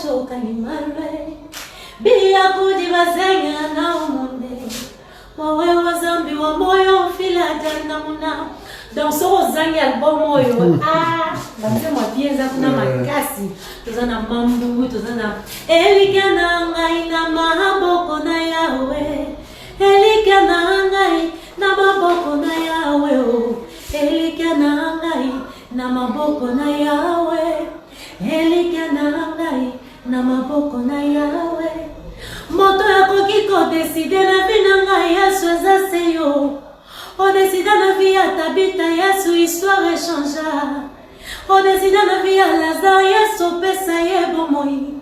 choka ni malwe Bia kudi bazenga na umunde Mwawe wa zambi wa moyo fila jana muna Dans ce zangi album moyo Bamse mwa pienza kuna makasi Tuzana mambu, tuzana Elikana ngai na maboko na yawe Elikana ngai na maboko na yawe Elikana ngai na maboko na yawe Elikana ngai na maboko na yawe Moto yako kiko deside na vina ngai Yesu ezaseyo O desida na vie ya Tabita Yesu histoire changea O desida na vie ya Lazare Yesu pesa ye bomoi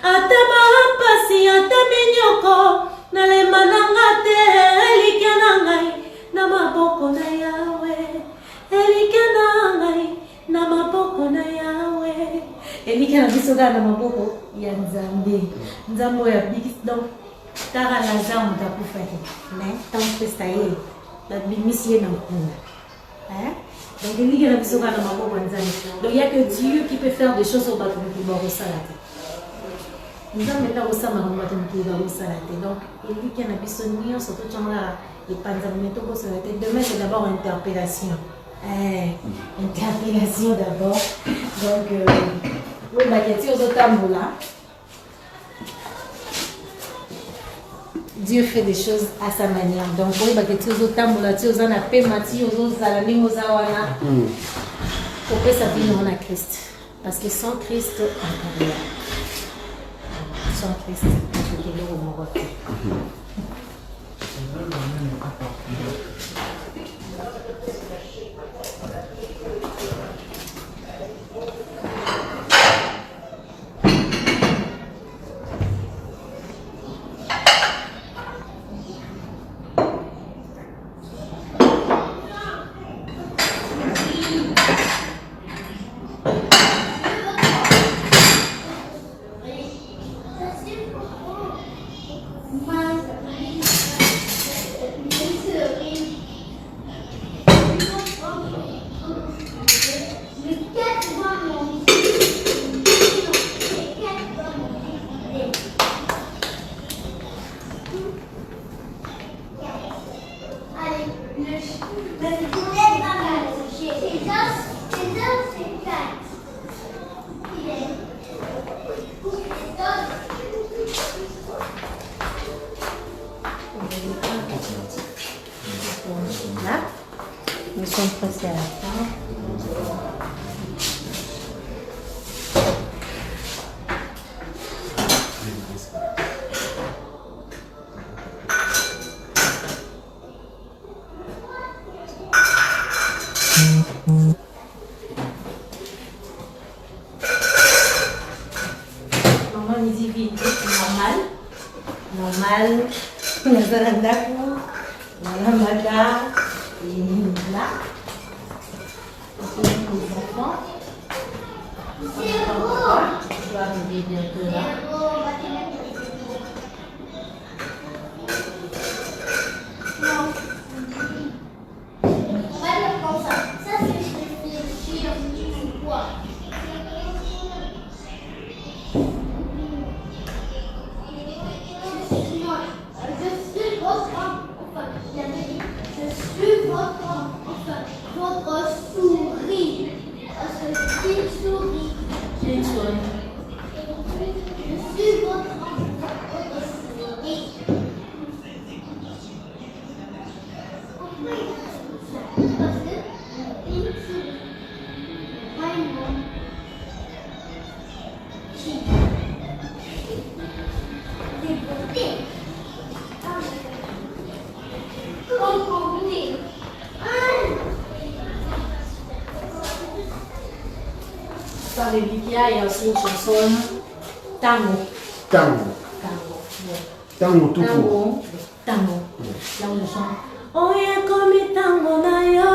Ata mahapasi ata minyoko Nalema nanga te Elike na ngai na maboko na yawe Elike na ngai na maboko na yawe Elike na bisoga na maboko ya Nzambe Nzambo ya bigis donc Tara Lazare mtakufa te Mais tant pesa ye La bimisier dans le donc il y a donc il n'y a que Dieu qui peut faire des choses au bâton qui va resalater. Nous avons maintenant au sama au bâton qui va resalater. Donc il y a une personne surtout quand là les panzamento resalater. Demain c'est d'abord interpellation. Interpellation d'abord. Donc oui bah il y a aux autres là. Dieu fait des choses à sa manière. Donc, pour les bâtiments, aux tambours, aux anapématis, aux alamis, aux awana, pour que ça vienne en Christ. Parce que sans Christ, on ne peut rien. Sans Christ, on peut rien au monde. Nous sommes presque à la fin. Maman me dit vite, normal, et là, les enfants, je dois arriver bientôt là. On va le comme ça. Ça, c'est réfléchir sur quoi? Votre souris. Parce que c'est une souris. J'ai une souris. Je suis votre souris. Parce que une souris. Pas une bonne. Des beautés. Comme combiné. Dans les Biblia, il y a aussi une chanson Tango. Tango. Tango tout court. Tango. Là où je chante. Oye komi tango na yo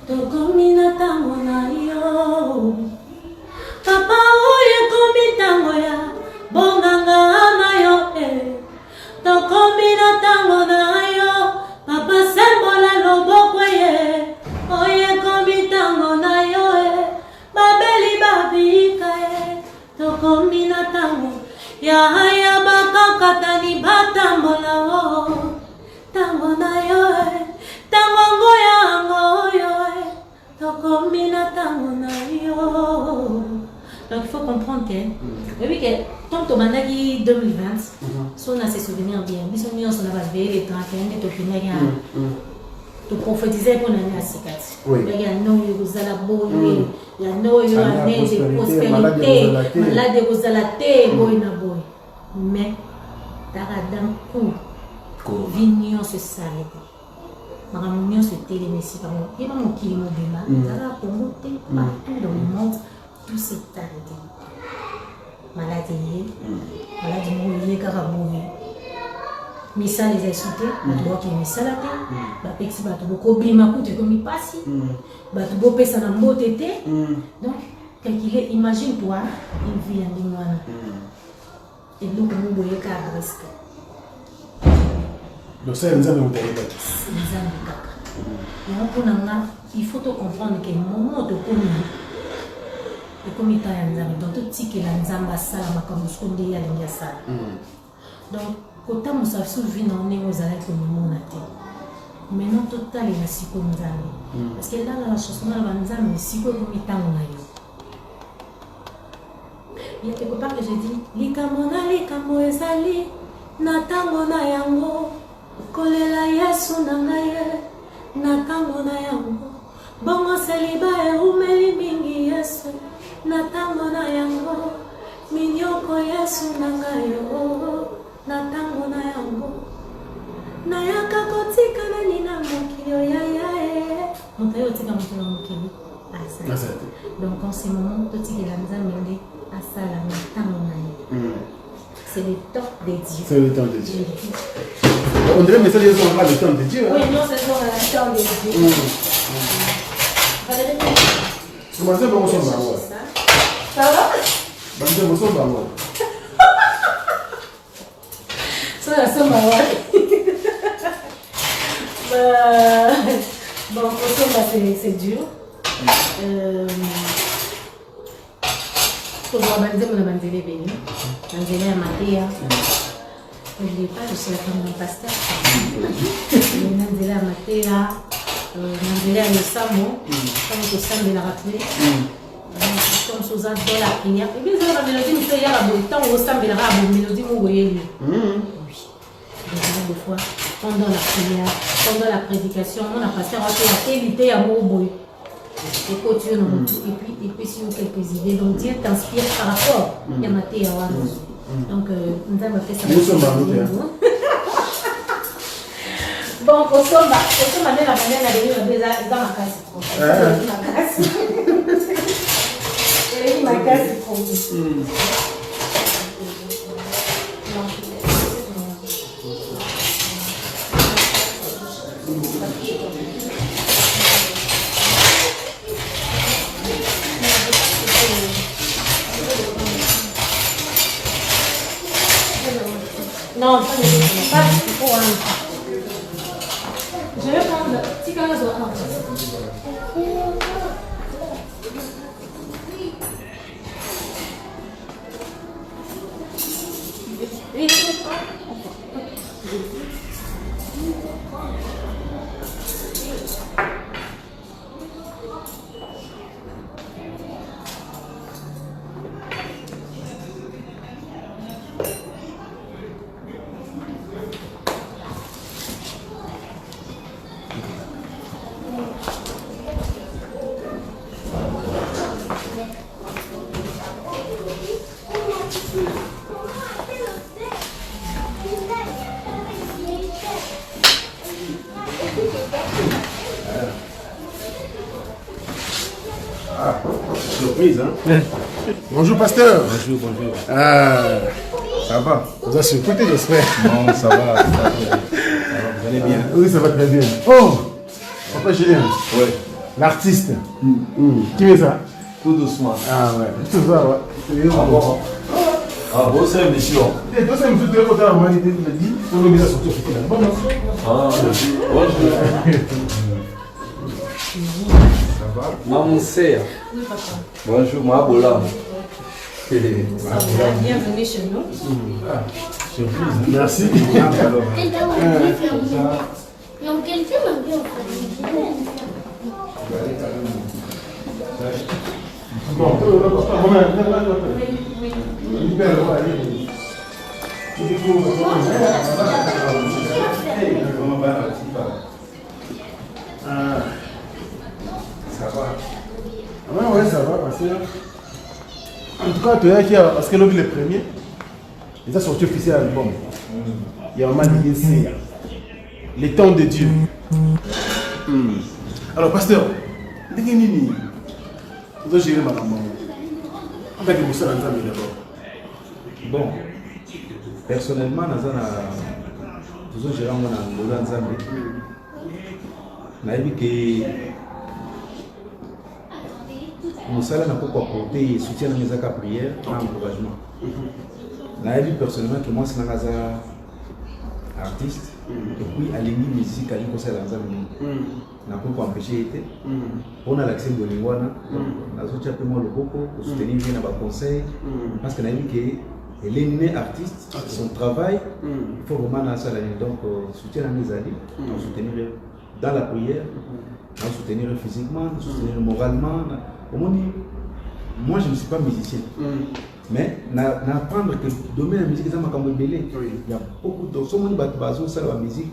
tokomi na tango na yo. Papa oye komi tango ya bonganga na yo tokomi na tango na yo. Papa sembola loboko ye. Oye komi tango na yo babeli babika ye. Yahaya bakakatani batambola wo. Tango na yo tango ngoya ngoyo tokomina tango na yo. Donc il faut comprendre que oui que tant que manaki 2020 son a ses souvenirs bien mais son on a pas les 31 de topina to prophétiser pour l'année à Sikati. Il y a no yuzala boy, il y a no année de prospérité, malade de rozalate boy na boy. Mais taradam coup vignon se s'arrête. Maramignon se télémécie par moi. Et mon qui mon bema, tara pour monter partout dans le monde, tout s'est arrêté. Maladie, maladie mouillée, carabouillée. Mais ça les a insultés, tu vois qu'il y a ça la tête, bah pexi bah tu vois qu'oublie ma coûte comme il passe, bah tu vois pesa na mot tété, donc calculer, imagine toi une vie en ligne et nous comme nous voyons qu'à risque. Donc ça nous a demandé pas. Nous avons caca. Et on peut il faut te comprendre que le moment de communiquer, et comme il t'a dit, donc tout ce qui est la nzamba sala comme ce qu'on dit à l'ingénieur. Donc quand on s'est soulevé dans les aux arrêts que nous avons été, maintenant total est la psychonzame. Parce que là la chanson de la nzame, psychonomita on a eu. Il y a quelque part que j'ai dit, likamo ezali, natango na yango, kolela yesu na ngaye, natango na yango, bongo seliba umeli mingi yesu, natango na yango, minyoko yesu na ngayo. Natango na yango nayaka kotika na nina mokili oyayae motayo tika mokili mokili asa donc en ce moment totika la nzambe asala natango na ye c'est le temps de Dieu. C'est le temps de Dieu. On dirait mais ça les ont pas le temps de Dieu. Oui non c'est le temps de Dieu. Comment ça on s'en va? Ça va? On s'en va. Ça ça m'a bon c'est dur. Pour voir Manzele béni, Manzele à Matéa. Je n'ai pas, je suis la femme d'un pasteur. Manzele à Matéa, Manzele à Yosamo, comme que Sam l'a rappelé. Comme sous un dans la prière. Et puis la mélodie me fait y avoir le temps où Sam l'a rappelé, la mélodie vous voyez. Des fois, pendant la prière, pendant la prédication, on a passé à éviter à mourir. Et puis sur quelques idées. Donc Dieu t'inspire par rapport à Maté à Wano. Donc nous avons fait ça. Bon, pour ça, la manière la non, pas pour un. Je vais prendre un petit carré sur un. Surprise, hein? Bonjour, pasteur. Bonjour, bonjour. Ça va? Vous avez surpris, j'espère. Non, ça va, vous allez bien? Oui, ça va très bien. Oh! Papa Julien. Oui. L'artiste. Qui met ça? Tout doucement. Ah ouais. Tout ça, ouais. Ah bon? Ah bon, c'est une mission. Et toi, ça me fait très content à l'humanité, tu m'as dit. On est bien sorti au final. Bon, non? Ah, bonjour. Ça va? Maman Sey. Bonjour, ma bola. Bienvenue chez nous. Surprise. Merci. Donc quelqu'un m'a dit Bon, ça va. Ouais, ça va, parce que... En tout cas, tu as parce que l'homme est le premier, il a sorti officiel album. Il y a vraiment dit les temps de Dieu. Alors, pasteur, vous avez géré ma maman. En fait, vous savez d'abord. Bon, personnellement, nous avons géré mon Nzambe. Nous avons dit que nous allons apporter soutien à mes prières et encouragement. Nous avons dit personnellement que moi, c'est un artiste. Et puis, à l'église musique, à l'école de Nzambe. Nous avons empêché d'été. On a l'accès de l'Ingwana. Nous avons dit que moi, le beaucoup pour soutenir bien nos conseils. Parce que nous avons dit que les nés artistes, son travail, il faut vraiment dans ça. Donc, soutien à mes alliés, soutenir dans la prière, soutenir physiquement, soutenir moralement. Moi, je ne suis pas musicien. Mais n'apprendre que le domaine de la musique est un peu belé. Il y a beaucoup de choses qui sont la musique.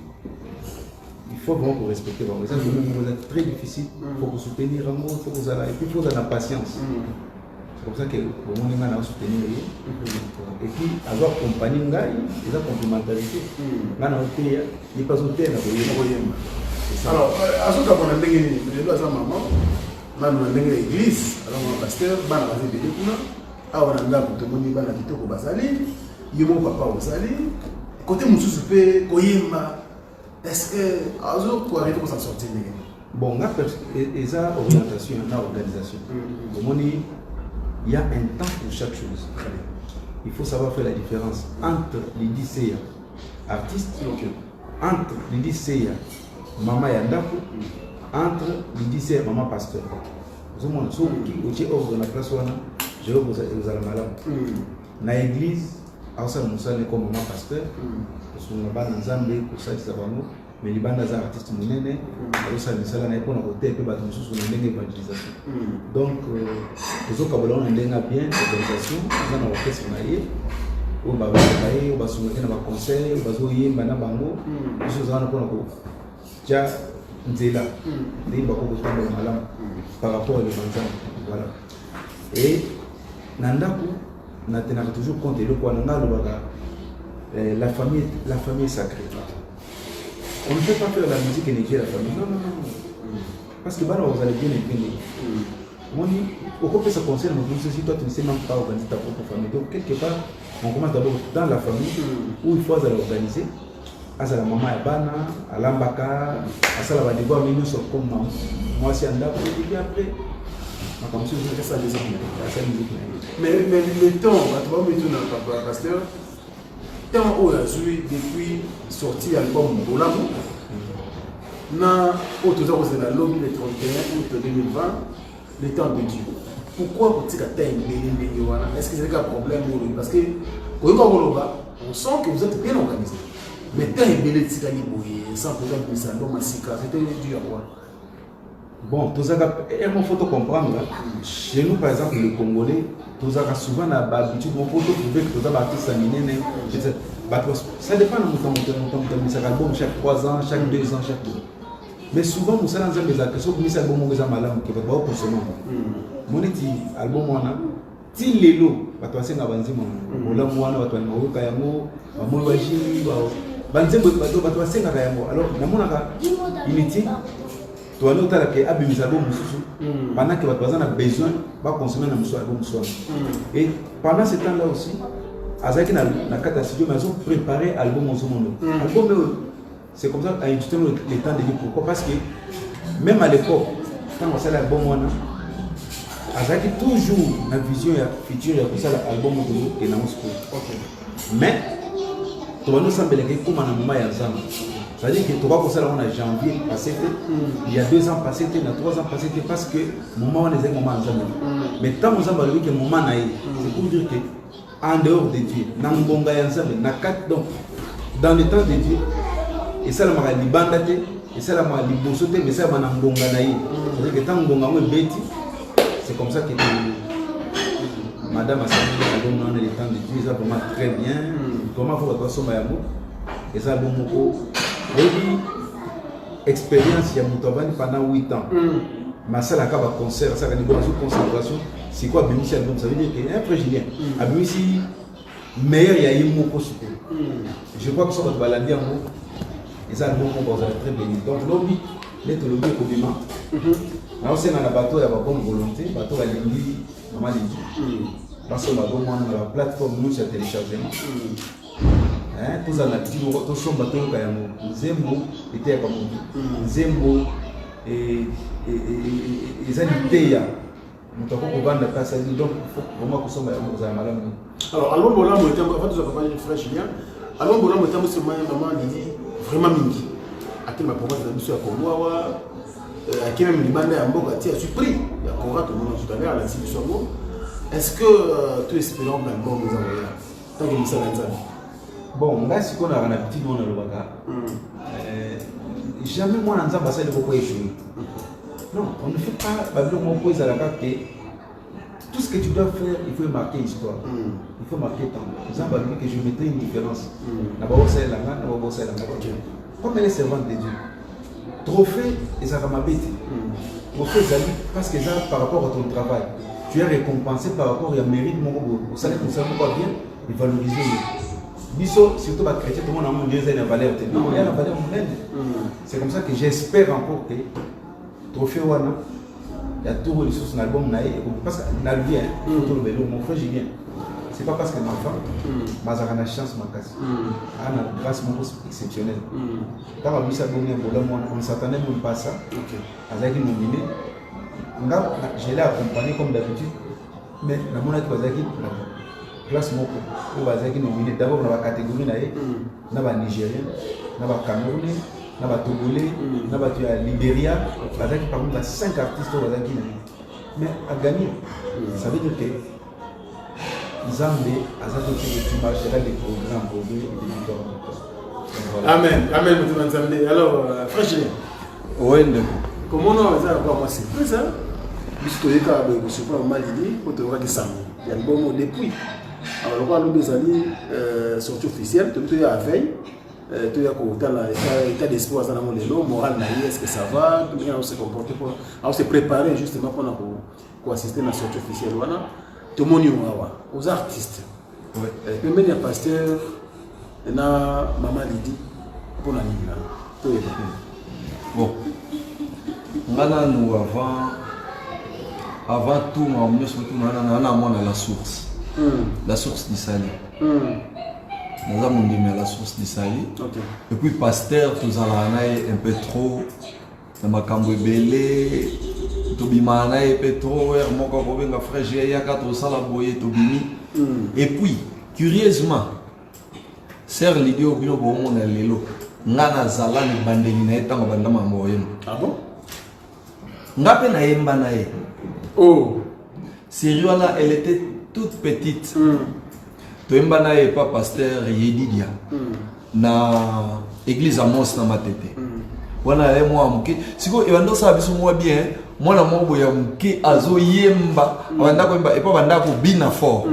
Il faut vraiment respecter. C'est un domaine très difficile. Il faut vous soutenir un mot, il faut vous aller. Et puis, il faut avoir la patience. C'est comme ça que le monde est soutenir. Et puis, avoir compagnie, il y a la complémentarité. Il n'y a pas de terre. Alors, à ce moment-là, on a dit que maman, on a dit l'église, alors mon pasteur, on a dit que ah, on a dit que tout le monde est habité au Basali, il y a mon papa au Basali, côté Moussou Soupé, Koyema, est-ce que, à ce moment-là, on s'en sortir? Bon, il y a une orientation, une organisation. Il y a un temps pour chaque chose. Il faut savoir faire la différence entre les lycéens artistes, entre les lycéens maman Yandaku, entre les lycéens maman pasteur. Vous avez qui dans la classe, je vais vous allez malade. Dans l'église, comme maman pasteur, parce qu'on a dans Zambie, pour ça, mais les bandes artistes monene, ça ne sert à rien pour nous côté que battre sur une évangélisation. Donc, les autres cabolons ont bien l'organisation, ils ont orchestre marié, ou bah travailler, ou bah soumettre dans conseil, ou bah zoyer, bana bango, les choses ont pour nous. Tiens, nzela, les bako botamo malam par rapport à l'évangile, voilà. Et nandaku, n'a toujours compté le quoi nanga la famille est sacrée. On ne peut pas faire la musique et négliger la famille. Non. Parce que vous allez bien élever. Au côté ça concerne si toi tu ne sais même pas organiser ta propre famille. Donc quelque part, on commence d'abord dans la famille où il faut organiser. À la maman à Bana, à l'Ambaka, à la Badigo, à Mignon, comme moi c'est un dab, et puis après, comme si je faisais ça des années. Mais le temps, tu vas me dire dans le pasteur, tant où il a joué depuis sorti l'album Bolamo, na autour de la lobby le 31 août 2020, le temps de Dieu. Pourquoi vous dites que tu as un est-ce que c'est un problème? Parce que quand on sent que vous êtes bien organisé. Mais quand il y a des sans problème de ça, c'était dû à quoi? Bon, il faut comprendre. Chez nous, par exemple, les Congolais, nous avons souvent l'habitude de trouver que nous avons artistes aminés. Ça dépend de notre album chaque 3 ans, chaque 2 ans, chaque 2 ans. Mais souvent, nous avons des actions qui sont album qui sont malades, qui vont consommer. Mon album, si les lots, tu vas faire un banzi, tu vas faire un alors, tu vas noter que pendant que tu as besoin de consommer un album. Et pendant ce temps-là aussi, Azaki n'a pas studio, mais ils ont préparé l'album au monde. C'est comme ça à le temps de dire pourquoi. Parce que même à l'époque, quand on fait l'album, Azaki toujours la vision future pour ça l'album et dans le school. Mais tu vas nous sembler que comme un moment il y a Ça veut dire que tu vas pour ça, on a janvier passé, il y a 2 ans passé, il y a 3 ans passé, parce que le moment on est un moment en jamais. Mais tant que vous avez que le moment c'est pour dire que en dehors de Dieu, dans le temps de Dieu, et ça, la libandate, et ça, la libosote, mais ça, la c'est-à-dire que tant que c'est comme ça que Madame a dit dans le temps de Dieu, ça vraiment très bien. Comment il faut que tu sois et ça, expérience, il y a pendant 8 ans. Mais ça, la concert, ça, la concentration, c'est quoi Bémichel? Ça veut dire qu'il y a un frégilien. À Bémichel, meilleur, il y a eu mon poste. Je crois que ça va balader en mot. Et ça, le mot, on va très béni. Donc, l'objet, l'être le mieux communément. Là, c'est dans le bateau, il y a bonne volonté. Le bateau, il y a l'indi, maman l'indi. Parce que la plateforme, nous, c'est téléchargement. Tout ça, on a dit, tout son bateau, il y a Zembo, était comme Zembo, et ça, il y a donc, il faut vraiment que ça soit malade. Alors, allons voir là, avant de vous accompagner, frère Julien, allons voir là, c'est maman Lydie, vraiment mingi. À quel ma province de monsieur Akomoa, à quel même Libanais à Mboga, tu as surpris. Il y a Kora, tout le monde tout à l'heure, à la Sibie Sogo. Est-ce que tu es espérant que l'album nous envoie là? Tant que nous sommes là. Bon, là, si on a un petit monde dans le baga, jamais moi, dans l'ambassade de beaucoup échoué. Non, on ne fait pas tout ce que tu dois faire, il faut marquer l'histoire. Il faut marquer temps. Par exemple, que je mettrai une différence. Comme elle est servante de Dieu, trophée, et ça va m'habiter. Trophée, parce que ça, par rapport à ton travail, tu es récompensé par rapport au mérite. Vous savez que ça ne va pas bien, et valoriser. Biso, surtout les chrétiens, tout le monde a mon Dieu, il y a une valeur. Non, il y a une valeur humaine. C'est comme ça que j'espère encore que trophée wana il y a tout les sources dans l'album parce que dans le bien mon frère Julien c'est pas parce que ma femme mais elle a une chance ma casse elle a une grâce exceptionnelle quand on a mis ça on s'attendait même pas à ça elle a été nominée je l'ai accompagné comme d'habitude mais la monnaie qui va place moko où va être nominé d'abord dans la catégorie na ba Nigérien na ba Camerounais na ba Togolais na ba Libéria avec par exemple 5 artistes au Bazaki mais à gagner ça veut dire que Zambé a ça que tu marcheras des programmes pour eux et des victoires. Amen amen mon Zambé. Alors frère Julien ouais comment on va faire quoi c'est plus ça puisque les cas de ce point mal dit pour te voir que ça il y a le bon mot depuis. Alors, on a des années sorties officielles, tout est à veille, tout est à l'état d'espoir, le moral, est-ce que ça va, tout on se comporter pour se préparer justement pour assister à la sortie officielle. Tout le monde est aux artistes. Puis même les pasteurs, na maman Lydie pour la nuit. Bon, nous avant tout, on a la source. La source du Sali. Nous avons dit la source du Sali. Et puis pasteur, tout ça un peu trop. Dans ma cambo belé, tout bimana un peu trop. Mon corps bien frère, j'ai ya quatre ça la boyer tout bimi. Et puis curieusement, sœur Lydie au bien bon on a lelo. Ngana zala ni bandeli na etanga banda mamoyem. Ah bon? Ngape na yemba na ye. Oh. Sérieux là, elle était toute petite. Toemba na ye pas pasteur Yedidia. Na église Amos na matete. Wana le moi muke. Siko ebando sa biso moi bien. Moi na mo boya muke azo yemba. Banda ko yemba et pas banda ko bina fort.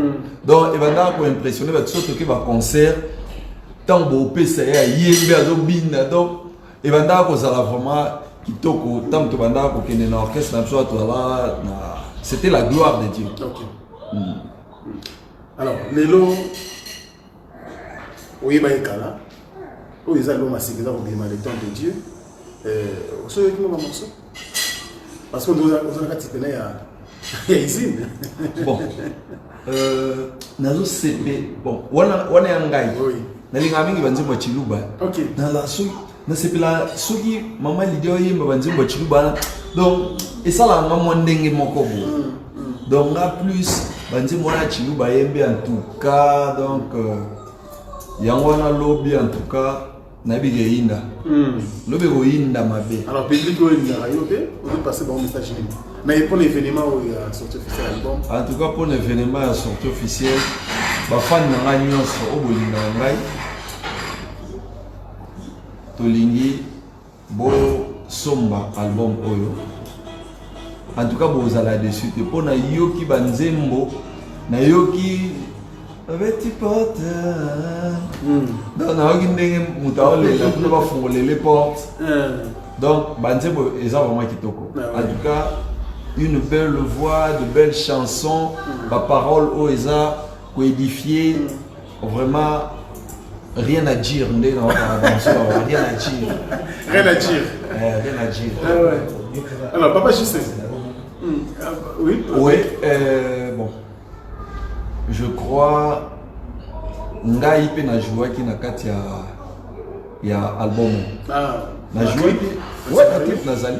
Donc ebanda ko impressionner ba tso toke ba concert. Tant bo pesa ya yemba azo bina donc ebanda ko zala vraiment kitoko tant to banda ko kene na orchestre na biso to là na c'était la gloire de Dieu. Okay. Alors, Lelo, oui, bah, Kala, où ils ont massacré dans le temps de Dieu. Vous savez qui m'a morceau? Parce que nous avons un petit peu de ici. Bon, nazo CP, bon, on est un gars. Oui. Nalinga mingi banzimba chiluba. Ok. Na la sou, na CP la souki maman lidio yemba banzimba chiluba. Donc, et ça là, on a ndenge moko. Donc là plus banzimba na chiluba yembe en tout cas, donc yango na lobby en tout cas. nayebi ke yinda lobe koyinda mabe. Alors public oyinda yope on passer bon message ni mais pour l'événement où il y a sortie officielle album en tout cas pour l'événement ya sortie officielle ba fan na ngai nyonso obolinga ngai tolingi bo somba album oyo en tout cas bozala dessus te pour na yoki banzembo na yoki petit porte donc na yoki ndenge mutaolela pour ba fongoler les portes donc banzembo eza vraiment kitoko en tout cas une belle voix de belles chansons ba parole o eza ko édifier vraiment rien à dire ndé na rien à dire rien à dire rien à dire alors papa je sais oui bon je crois ngai pe na joué qui na kati ya album na joué ouais na clip nazali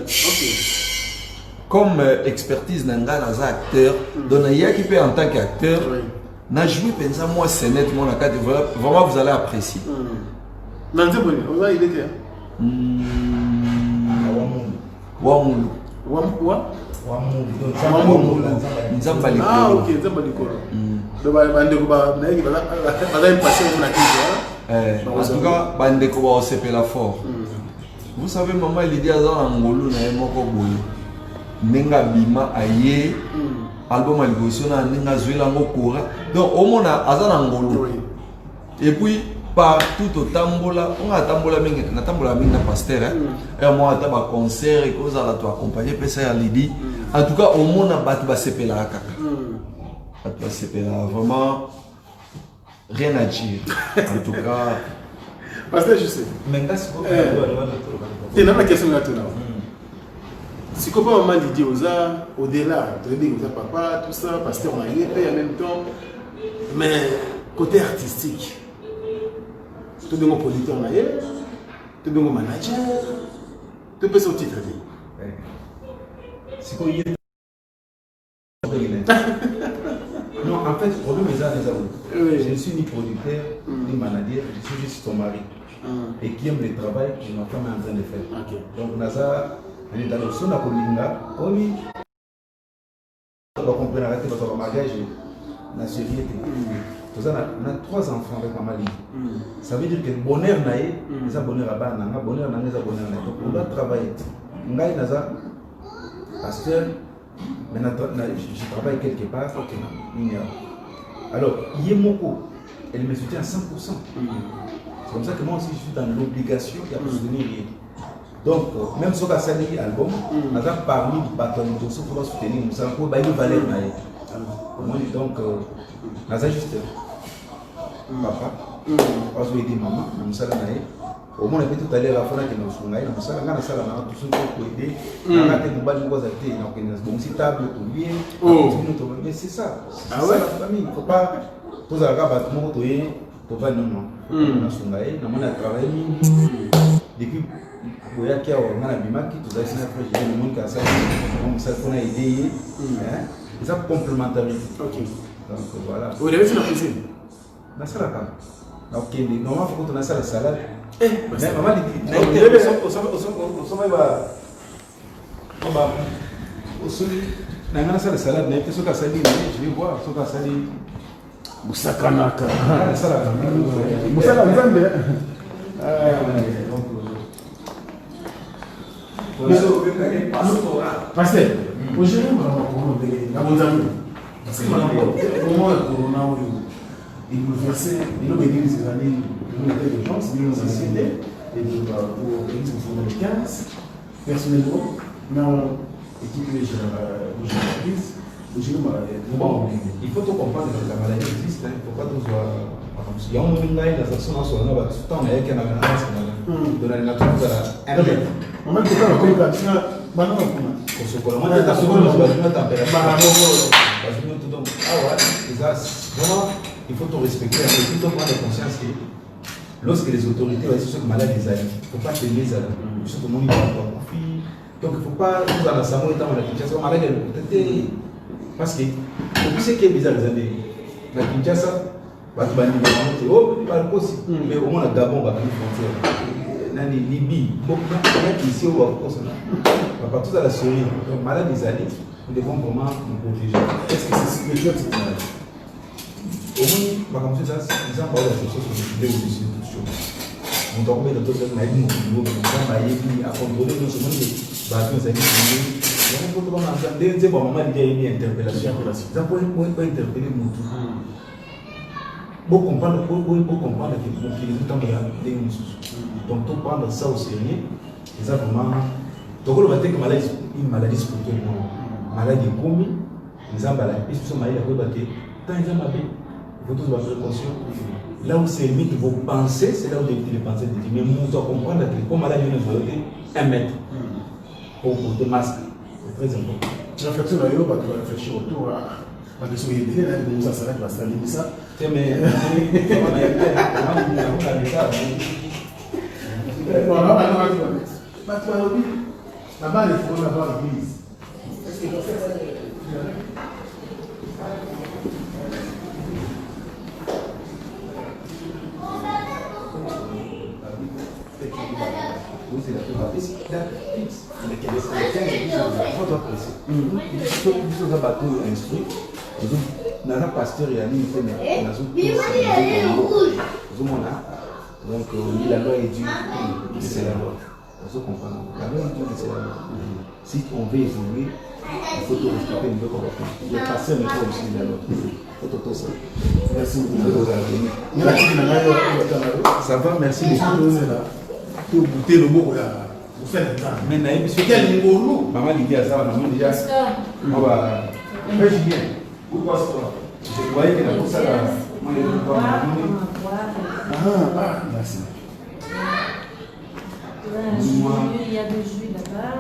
comme expertise na nga naza acteur donc na yaki pe en tant qu'acteur na joué pensa moi c'est nettement la carte vraiment vous allez apprécier nanze boni on va il était nzamba likolo ah OK nzamba likolo do ba bandeko ba na yaki ba impatient na kizo en tout cas bandeko ba osepela fort vous savez maman il dit azana ngolu na moko boye nenga bima aye album aliboso na nenga zwela ngokora donc au mona azana ngolu et puis partout au tambola on a tambola mingi na tambola mingi na pasteur et moi ata ba concert et cause à la toi accompagner pesa ya lidi en tout cas au mona batu ba sepela kaka batu ba sepela vraiment rien à dire en tout cas pasteur je sais mais ngas ko t'es dans la question là tout là si quoi pas maman Lydie osa au-delà tu dis que papa tout ça pasteur on a été en même temps mais côté artistique tu es un producteur tu es un manager tu peux sortir si quoi non en fait le problème est là je ne suis ni producteur ni manager je suis juste ton mari et qui aime le travail que ma femme est en train de faire donc Naza on est dans le son à Kolinga oui on comprend arrêter votre mariage na série on a 3 enfants avec maman Lydie. Ça veut dire que bonheur naé, ça bonheur à bas, bonheur naé, ça bonheur naé. Donc on doit travailler. Ngai naza pasteur, maintenant je travaille quelque part. Alors Yemoko, elle me soutient à 100%. C'est comme ça que moi aussi je suis dans l'obligation de soutenir. Donc même si on a sali album, naza parmi les bâtons de ce pour soutenir, nous avons quoi bailler valeur naé. Donc naza juste papa parce que aider maman na musala nae au moins peut tout aller la fois que nous sommes na musala ngana sala na tout ce pour aider na te mobali ko za te na ko bon si table to bien mais c'est ça ah ouais la famille faut pas tous à la bas mo to yé to va non na sungae na mona travail depuis boya kia o ngana bimaki to za sina projet le monde ka ça comme ça qu'on a aidé hein ça complémentarité OK donc voilà vous avez fait la cuisine na sala ka ok normalement faut que tu na sala salade mais maman dit na na ngana sala salade na peso ka sali je vais voir so ka sali musakanaka sala musaka nzambe pasteur aujourd'hui on va vraiment parce que comment corona il bouleversait, il a béni ces années de gens, c'est une société, et pour 2015, personnellement, dans l'équipe de journalistes, il faut tout comprendre que la maladie existe, il ne faut pas tout voir. Il y a un moment où il y a des actions sur le nord, tout le temps, il y a quelqu'un qui a un nature de la RD. On m'a dit que la communication, maintenant, on se connaît. On a dit que la température, vraiment, il faut tout respecter. Il faut prendre conscience que lorsque les autorités voient ce que malade les amis, il ne faut pas tenir ça. Il faut que tout le monde y va confie. Donc il ne faut pas nous en assamoir étant dans la Kinshasa. Parce que ce qui est bizarre, les amis, la Kinshasa, mais au moins à Gabon, on va frontière. Libye, ici au partout à la Syrie, malade des années, nous devons vraiment nous protéger. Est-ce que c'est spirituel cette maladie? Au moins, comme ça, ils ont parlé de ces choses qui sont au-dessus de toutes choses. On doit remettre dans d'autres maïs, à contrôler nos secondes, bâtons, ça dit, il faut une interpellation. Ça peut interpeller mon tout. Pour comprendre que donc tout prendre ça au sérieux, c'est vraiment donc on va dire que une maladie spirituelle, maladie commis, les emballages, ils sont malades à rebattre, tant ils ont mal, il faut tous avoir précaution. Là où c'est limite vos pensées, c'est là où les pensées de Dieu. Mais nous devons comprendre que comme maladie nous a 1 mètre pour porter masque, c'est très important. La réflexion là, on va réfléchir autour à la question qui est délai, nous ça s'arrête, ça limite ça. Mais là-bas, il faut avoir l'église. Est-ce qu'il faut faire ça? pasteur et ami donc la loi est due, c'est la loi. La loi est due, c'est la loi. Si on veut évoluer, il faut tout respecter le niveau. Le pasteur n'est pas aussi la loi. Il faut tout ça. Merci beaucoup. Ça va, merci beaucoup. Goûter le mot là. Vous faites ça. Mais Naïm, monsieur, quel niveau? maman dit à ça, maman déjà. On va. Mais Julien, pourquoi ça? Je croyais que la ça là. Merci. Il y a des jus là-bas.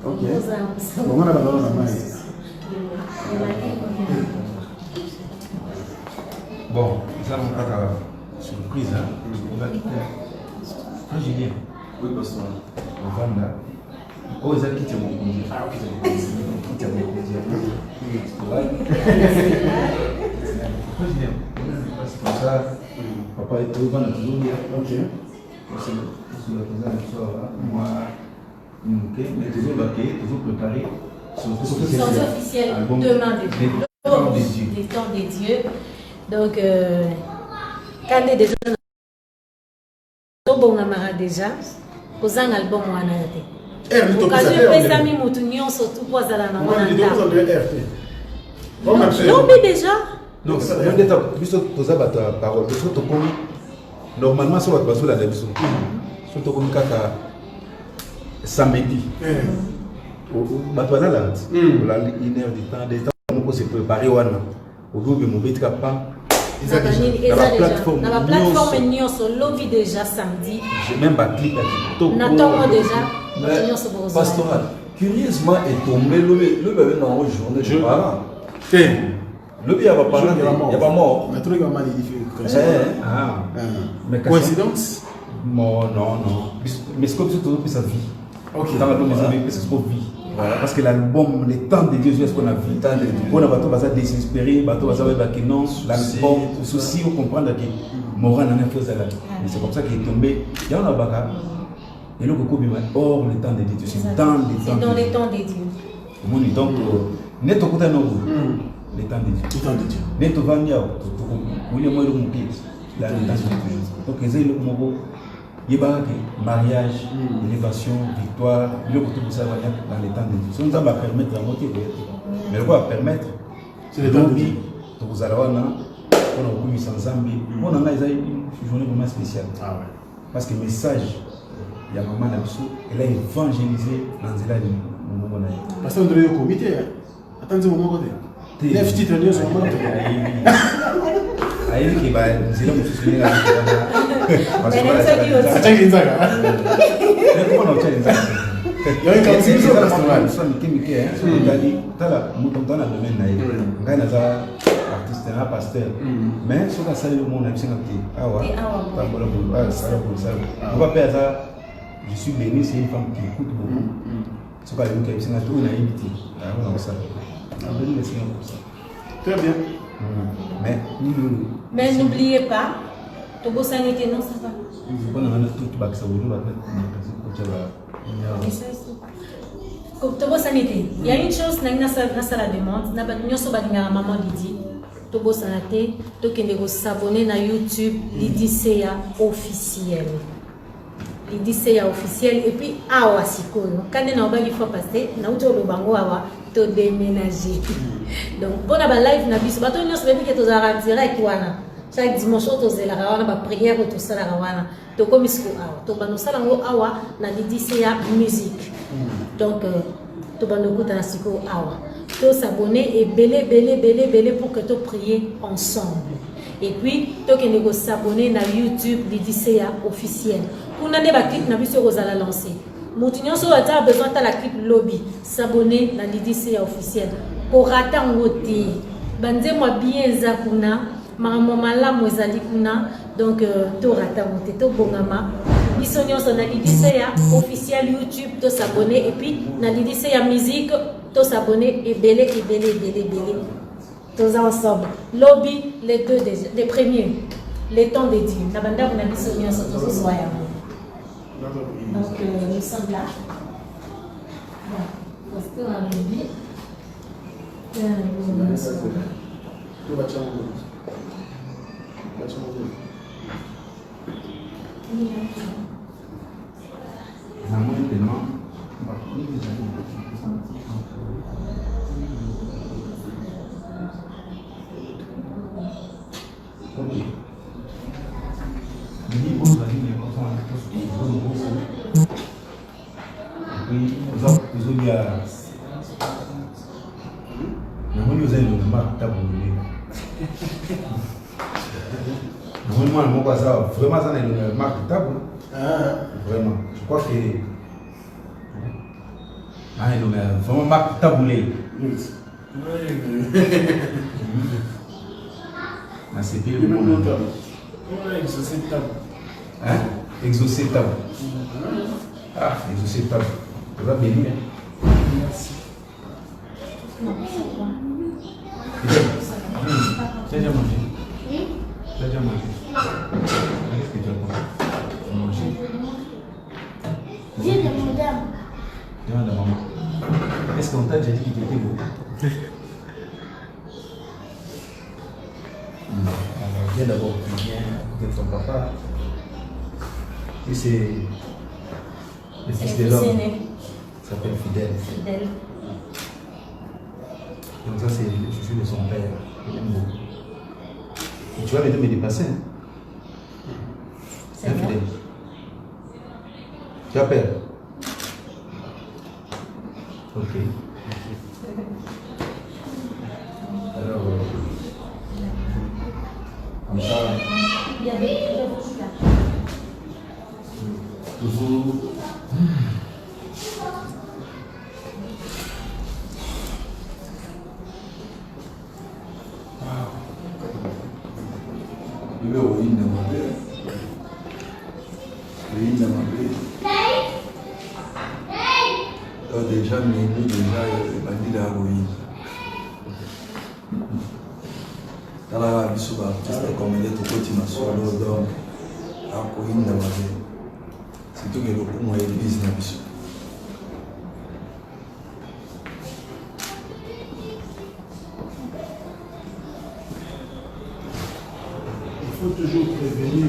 Ok. Bon, on a la main. Bon, ça on a la surprise. On va quitter. Julien. Oui, pasteur. On va là. Oh, ils ont quitté mon congé. Ah, ok, Quitté mon congé. C'est comme ça. Papa est toujours bien. ok. Moi, mais toujours baqué, toujours préparé. Sortie officielle demain des temps des dieux. Donc, quand on est déjà bon déjà, posant un album ou un occasion pesami mutu nyonso tout kwa zala na mona non mais déjà non même d'état biso toza bata parole biso to komi normalement sur votre baso la biso so to komi kaka samedi bato la la 1 heure du temps des temps on se préparer wana au double mon bête pas na plateforme nyonso lobby déjà samedi j'ai même pas clip n'attends déjà pastoral curieusement est tombé le bébé dans une journée de parents le bébé va parler il y a pas mort mais truc vraiment difficile mais coïncidence non mais c'est comme si tout sa vie dans l'album c'est pour vie parce que l'album les temps de Dieu c'est ce qu'on a vu on a bateau va désespérer bateau va que non l'album souci on comprendre que Moran en a fait ça c'est comme ça qu'il est tombé il y en a baka et le coco bima hors le temps de Dieu c'est dans les temps des dieux mon donc net au côté non les temps de Dieu net au vania où il est moi le mon pied là le temps de Dieu donc ils ont le mobo mariage, élévation, victoire, il y a beaucoup de ça dans les temps de Dieu. Ça va permettre de monter. Mais le quoi va permettre, c'est les temps de Dieu. Donc vous allez voir, on a mis sans Zambie. On a une journée vraiment spéciale. Parce que le message, il y a un moment là-dessous, elle a évangélisé dans le moment. Parce qu'on est au comité. Attendez mon côté. 9 titres de son moment. Aïe qui va nous dire que c'est là. Parce que ça tient une zaga. Comment on tient une zaga? Il y a une campagne sur la pastoral. Ça me dit que sur le Gali, t'as la mouton dans le domaine naïf. Quand on a artiste, un pasteur. Mais sur la salle le monde a bien que ah ouais. Pas pour le ça pour ça. On va faire ça. Je suis béni, c'est une femme qui écoute beaucoup. C'est pas le monde qui a bien tout on a invité. Ah on a ça. On a béni le Seigneur pour ça. Très bien. Mais n'oubliez pas, Togo Sanité, non, ça va. Togo Sanité, il y a une chose, dans la demande, maman Lydie, Togo Sanité, tu s'abonner à YouTube, Lydie Seya officiel. Lydie Seya officiel, et puis awa sikoyo. Quand il faut passer, na uto le bango awa, to déménager. Donc, bon, la live na biso, bato nyos bebi ke tozara direct wana. Chaque dimanche, on a la prière, tout ça, donc comme il awa. Donc, nous avons awa na Lydie Seya musique. Donc, tu vas nous awa. Tu s'abonner et belé pour que tu pries ensemble. Et puis, tu vas s'abonner à YouTube Lydie Seya officiel. Pour nous des clips, nous allons lancer. Moutinho so a besoin de la clip lobby. S'abonner à Lydie Seya officiel. Pour rater en côté, bandez moi bien zakuna, maman malamu ezali kuna. Donc, tu rater en côté, tu bongama. Bisogno sur Lydie Seya officiel YouTube, tu s'abonner et puis na Lydie Seya musique, tu s'abonner et belé. Tous ensemble. Lobby, les deux déjà, les premiers, les temps dédiés. La bande on a bisogno sur tous les soirs. Donc nous sommes là. Parce que on a dit. Vraiment, ça n'est une marque de table. Vraiment. Je crois que. Ah, il a vraiment marque taboulée. Ah, c'est bien. Hein? Exaucé table. Ah, exaucé table. Ça va bien. Merci. Tu as déjà mangé? Tu as déjà mangé? Qu'est-ce que tu as mangé? J'ai demandé à maman. Demande à maman. Est-ce qu'on t'a déjà dit qu'il était beau? Alors, viens d'abord, viens de ton papa. Et c'est le fils de l'homme. Il s'appelle Fidèle. Donc ça, c'est le chouchou de son père. Il aime beaucoup. Et tu vas me dépasser. C'est Fidèle. Tu as peur? Ok. Alors, comme ça, Il y avait toujours. Ibe oyinda mabe. Oyinda mabe. Déjà mimi déjà bandila oyinda. Tala biso ba artiste comme il est tout petit na solo donc akoyinda mabe. C'est tout que le coup moi église na biso. Il faut toujours prévenir.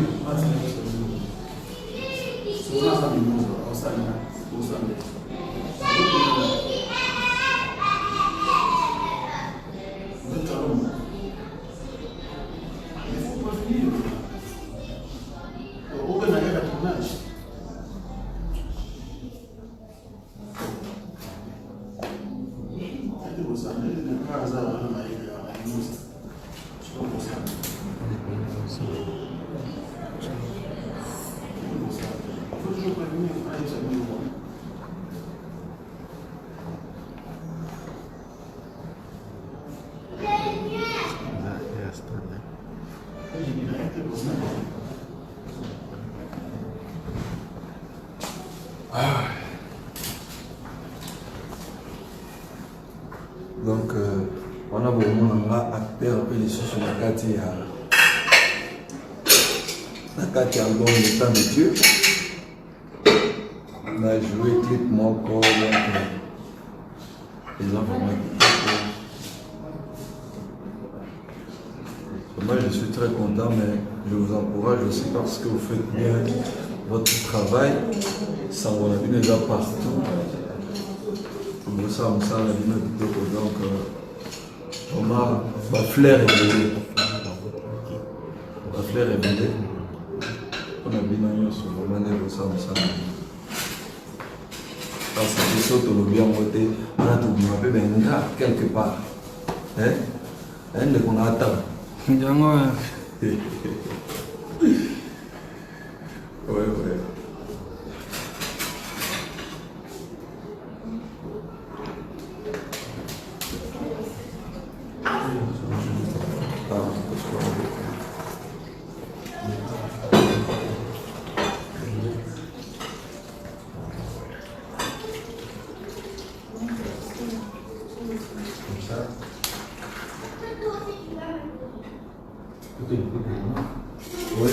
Donc, On a beaucoup d'acteurs un peu les sous sur la carte. La carte album Le Temps de Dieu. On a joué clip mon corps. Les gens vraiment. Moi je suis très content, mais je vous encourage aussi parce que vous faites bien votre travail. Ça on a vu déjà partout. Comme ça, on sent la vie donc on a ma fleur révélée. Ma fleur révélée. On a bien sur le moment où ça on sent. Parce que c'est ça, le bien voté, on a tout bien fait, mais quelque part. Hein? Hein, qu'on a atteint. Ouais. Oui.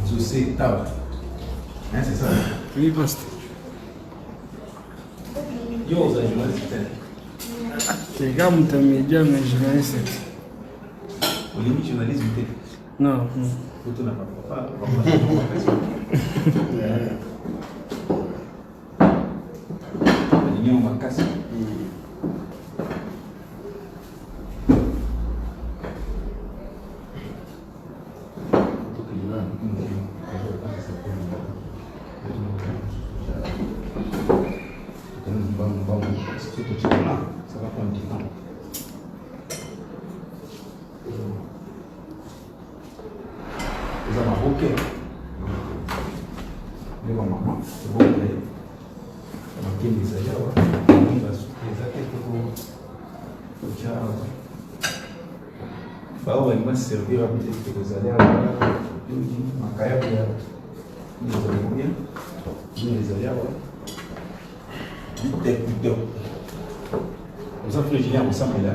Je sais, Tao. Hein, c'est ça? Oui, poste. Yo, vous avez journaliste. C'est comme un média, mais journaliste. Vous l'avez journaliste, Non, non. Photo n'a pas. On va casser. Ça va prendre du temps. Vous avez un bouquet. Mais bon, maman, c'est bon. Bawa yang masih servir avec les allers makaya ya les allers vite vous en faites ensemble là.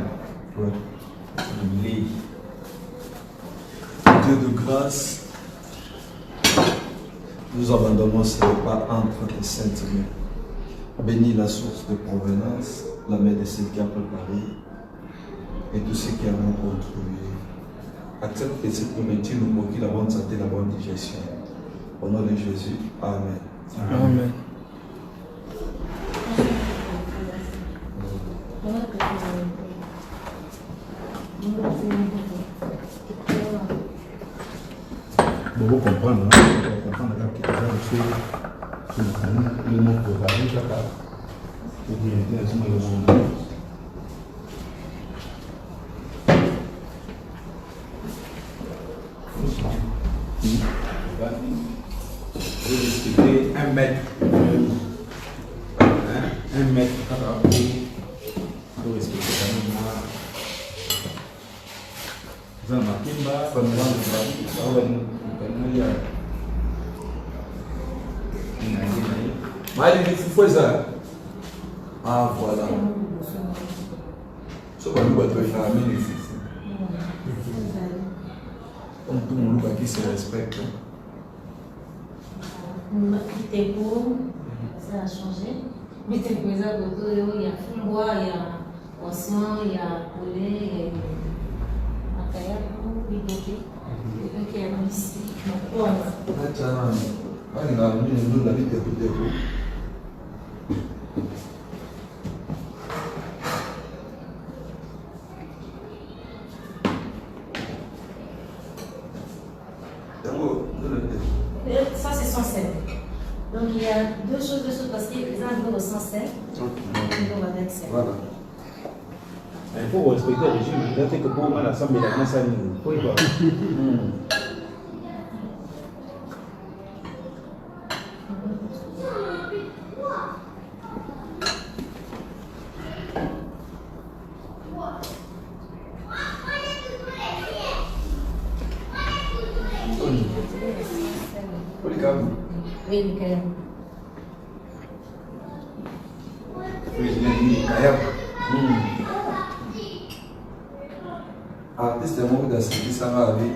Dieu de grâce, nous abandonnons ce repas entre tes saintes mains. Bénis la source de provenance, la main de ceux qui a préparé et tous ceux qui en ont contribué. Accepte cette nourriture, nous pour qui la bonne santé, la bonne digestion. Au nom de Jésus, Amen. Amen. Bon, vous comprenez, hein? Vous comprenez là qu'il y a le mot pour parler, pour dire le mot. Vous respectez 1 mètre. 1 mètre. Vous respectez quand même moi. Vous en marquez bas, comme Ah voilà. Ce qu'on doit faire, comme tout le monde qui se respecte. Biteko, ça a changé. Biteko, il y a Fumbois, il y a Osman, il y a Collet, il y a Akayako, Bidoké. Et puis il y a ici. Ça, c'est 107. Donc, il y a deux choses parce qu'il y a un numéro 107 et un numéro 27. Voilà. Il faut respecter le régime. Il a fait que pour moi, l'Assemblée, la masse à nous. Il faut y voir. Oui, le Kayab. Oui, je viens de dire Kayab. Artiste est mort d'assister ça va avec.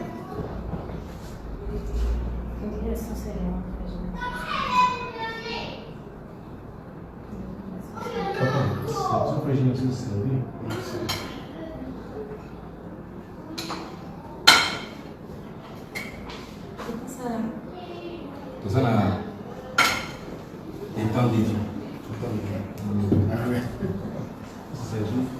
Tout ça là, les temps dédiés. Ah ouais. C'est juste.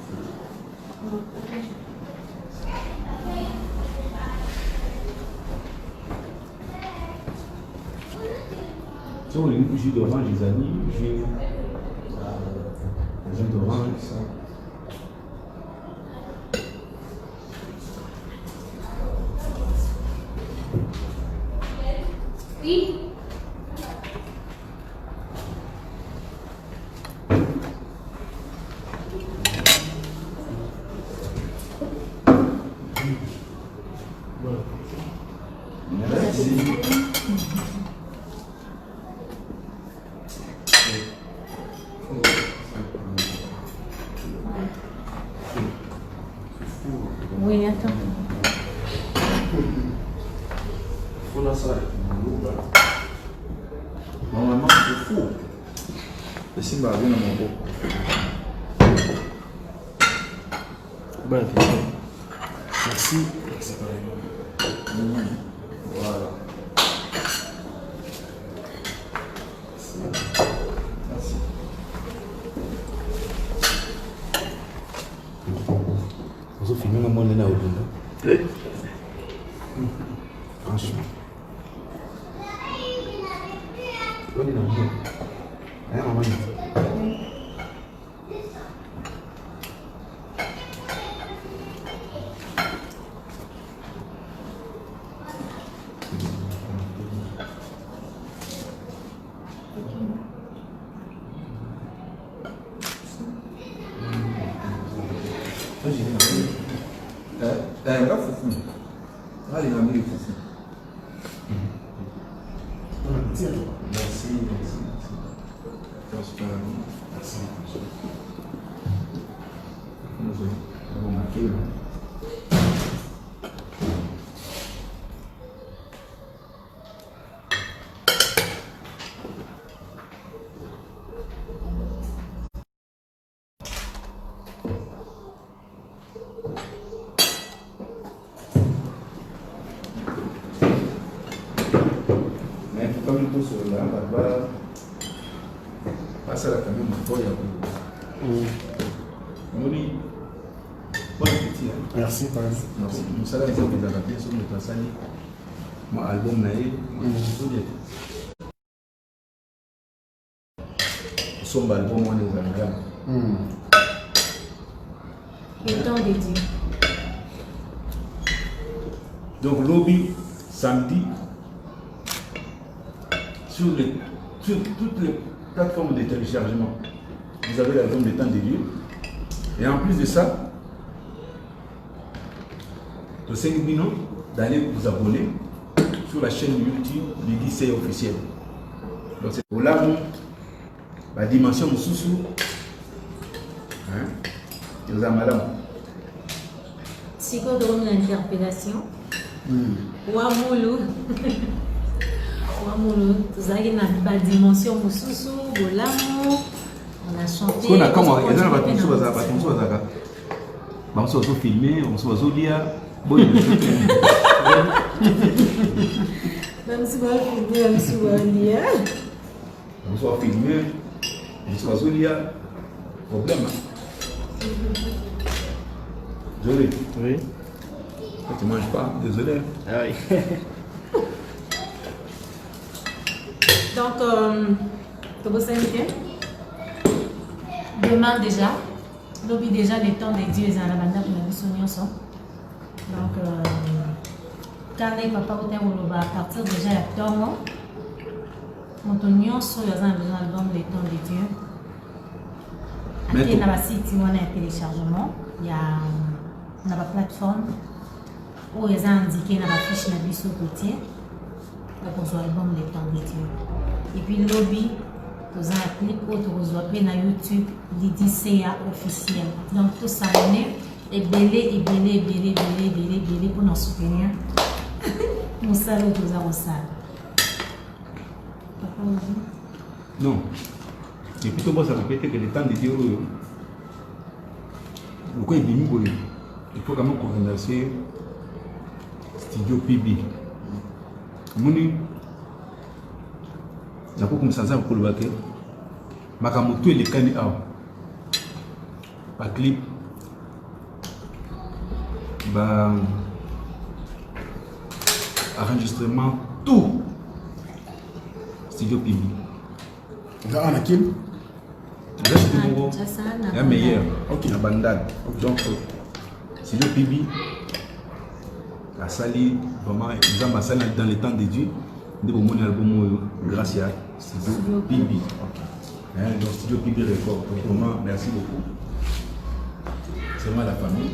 Si on a eu jus d'orange, les amis, jus d'orange, ça. Oui. Oui, attends. Faut la salle. Normalement, c'est fou. Et si ma vie dans mon beau. Bon, merci. Merci pareil. Voilà. Merci. Vous avez filmé maman Nena Odunda. Franchement. On est dans le monde. Hein, maman Nena. Là, foufou. Allez, on a mis le foufou. Tiens, Merci, merci. merci. Nous avons marqué là. Mais comme il faut sur là, là-bas, passer la caméra, il faut y aller. On dit, bon appétit. Merci pareil. Merci. Nous allons essayer de adapter sur notre salle. Mon album naïf, je suis son album, on les aime. Le temps dédié. Donc, lobby, samedi, sur toutes les plateformes de téléchargement, vous avez l'album des temps de Dieu. Et en plus de ça, de 5 minutes d'aller vous abonner sur la chaîne YouTube du lycée officiel. Donc, c'est pour là la dimension de sous-sous. Hein? Vous avez madame. Si vous avez une interpellation, Wamoulou. Wamoulou. Vous avez une dimension de sous-sous, de l'amour. On a chanté. On a comment? Il y a un bâton sur la zaga. On se va filmer, on se va lire. Bon, même si vous filmez, même si vous lire. on se va filmer, on se va lire. Problème. Désolé. Oui. Quand tu ne manges pas, désolé. Ah oui. Donc, que vous savez, demain déjà, l'objet déjà les temps des dieux à la bande pour la mission. Donc, quand les papas ont à partir déjà à temps, on sur les albums des temps des dieux. Il y a un site où on a un téléchargement, il y a une plateforme où ils ont indiqué dans la fiche de côté. pour qu'on album Les Temps de Dieu. Et puis lobby, tous un clip autre après na YouTube, l'IDCA officiel. Donc tout ça on est belé pour nous soutenir. Nous saluons tous à ça. Non. Et plutôt moi ça me fait que les temps de Dieu, pourquoi il faut quand même remercier Studio PB. Moni, j'ai comme ça pour le baquet. Makamoto et les cani out. Par clip. Bah, enregistrement, tout. Studio PB. Là, on a qui? Là, c'est le meilleur. Ok. La bandade. Donc, Studio PB. La sali, vraiment, ils ont massé dans les temps de Dieu. Nous avons mon album grâce à Studio PB. Donc, Studio PB Record. Vraiment, merci beaucoup. C'est moi la famille.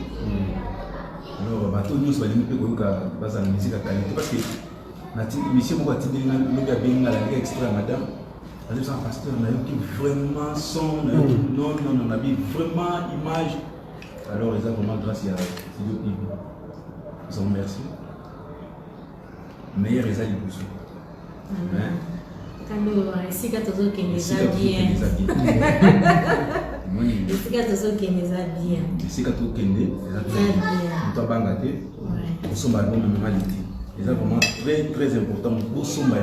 Alors, tout nous sommes venus pour la musique à qualité. Parce que, monsieur, moi, je suis bien extra, madame. On a eu vraiment son, non, on a vu vraiment image. Alors, ils ont vraiment grâce à Studio PB. Nous vous remercie. Meilleur résultat du bousou. Quand nous ici, quand nous bien. Ici, quand nous bien. Ici, quand nous bien. Nous avons gâté. Nous sommes album de normalité. C'est vraiment très très important. Nous sommes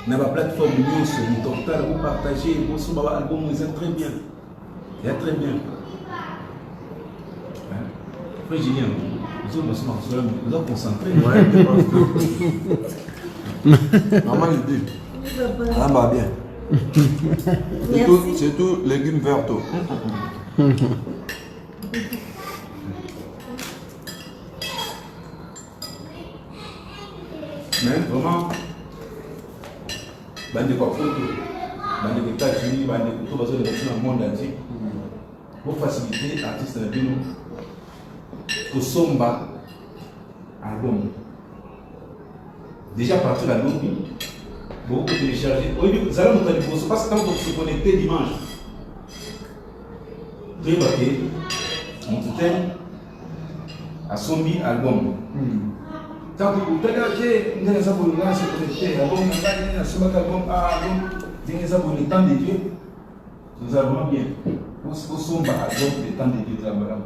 dans la plateforme news, nous avons partagé. Nous sommes album, ils sont très bien. Il y a très bien. Très génial. Nous sommes concentrés. Maman le dit. Ah bah bien. C'est tout légumes verts. Mais vraiment, bande de photos, bande de États-Unis, bande de tout dans le monde entier, pour faciliter l'artiste de nous, pour somba album. Déjà partir à l'objet, beaucoup télécharger. Vous allez montrer les parce que quand vous se connectez dimanche, très baqué, on te thème à Sombi album. Tant que vous regardez, vous avez se connecter, album, le temps de Dieu, nous allons bien. Pour Somba album, le temps de Dieu, là-bas.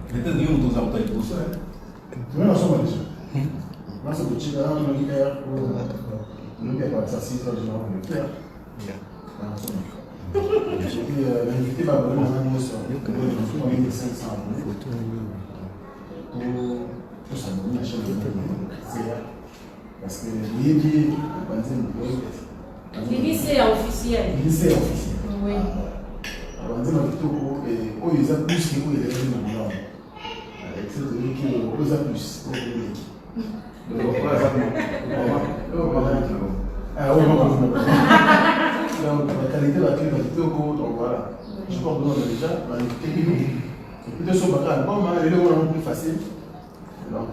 Peut-être que nous avons fait pour ça. Tu vois, sommes déjà. Moi, c'est petit, là, on a dit hier pour nous faire ça, si ça, je vais faire. Et puis, l'invité va venir dans un mois sur le 1500 abonnés. Pour s'abonner à la chaîne de parce que l'IDI, C'est officiel. C'est officiel. Oui. On dit que ils ont plus que vous, les gens. Qui ont plus. Ah oui, donc la qualité de la clé, donc voilà. Je porte le nom déjà, quelques minutes. Et puis de ce bagage, bon, les deux sont plus faciles. Donc,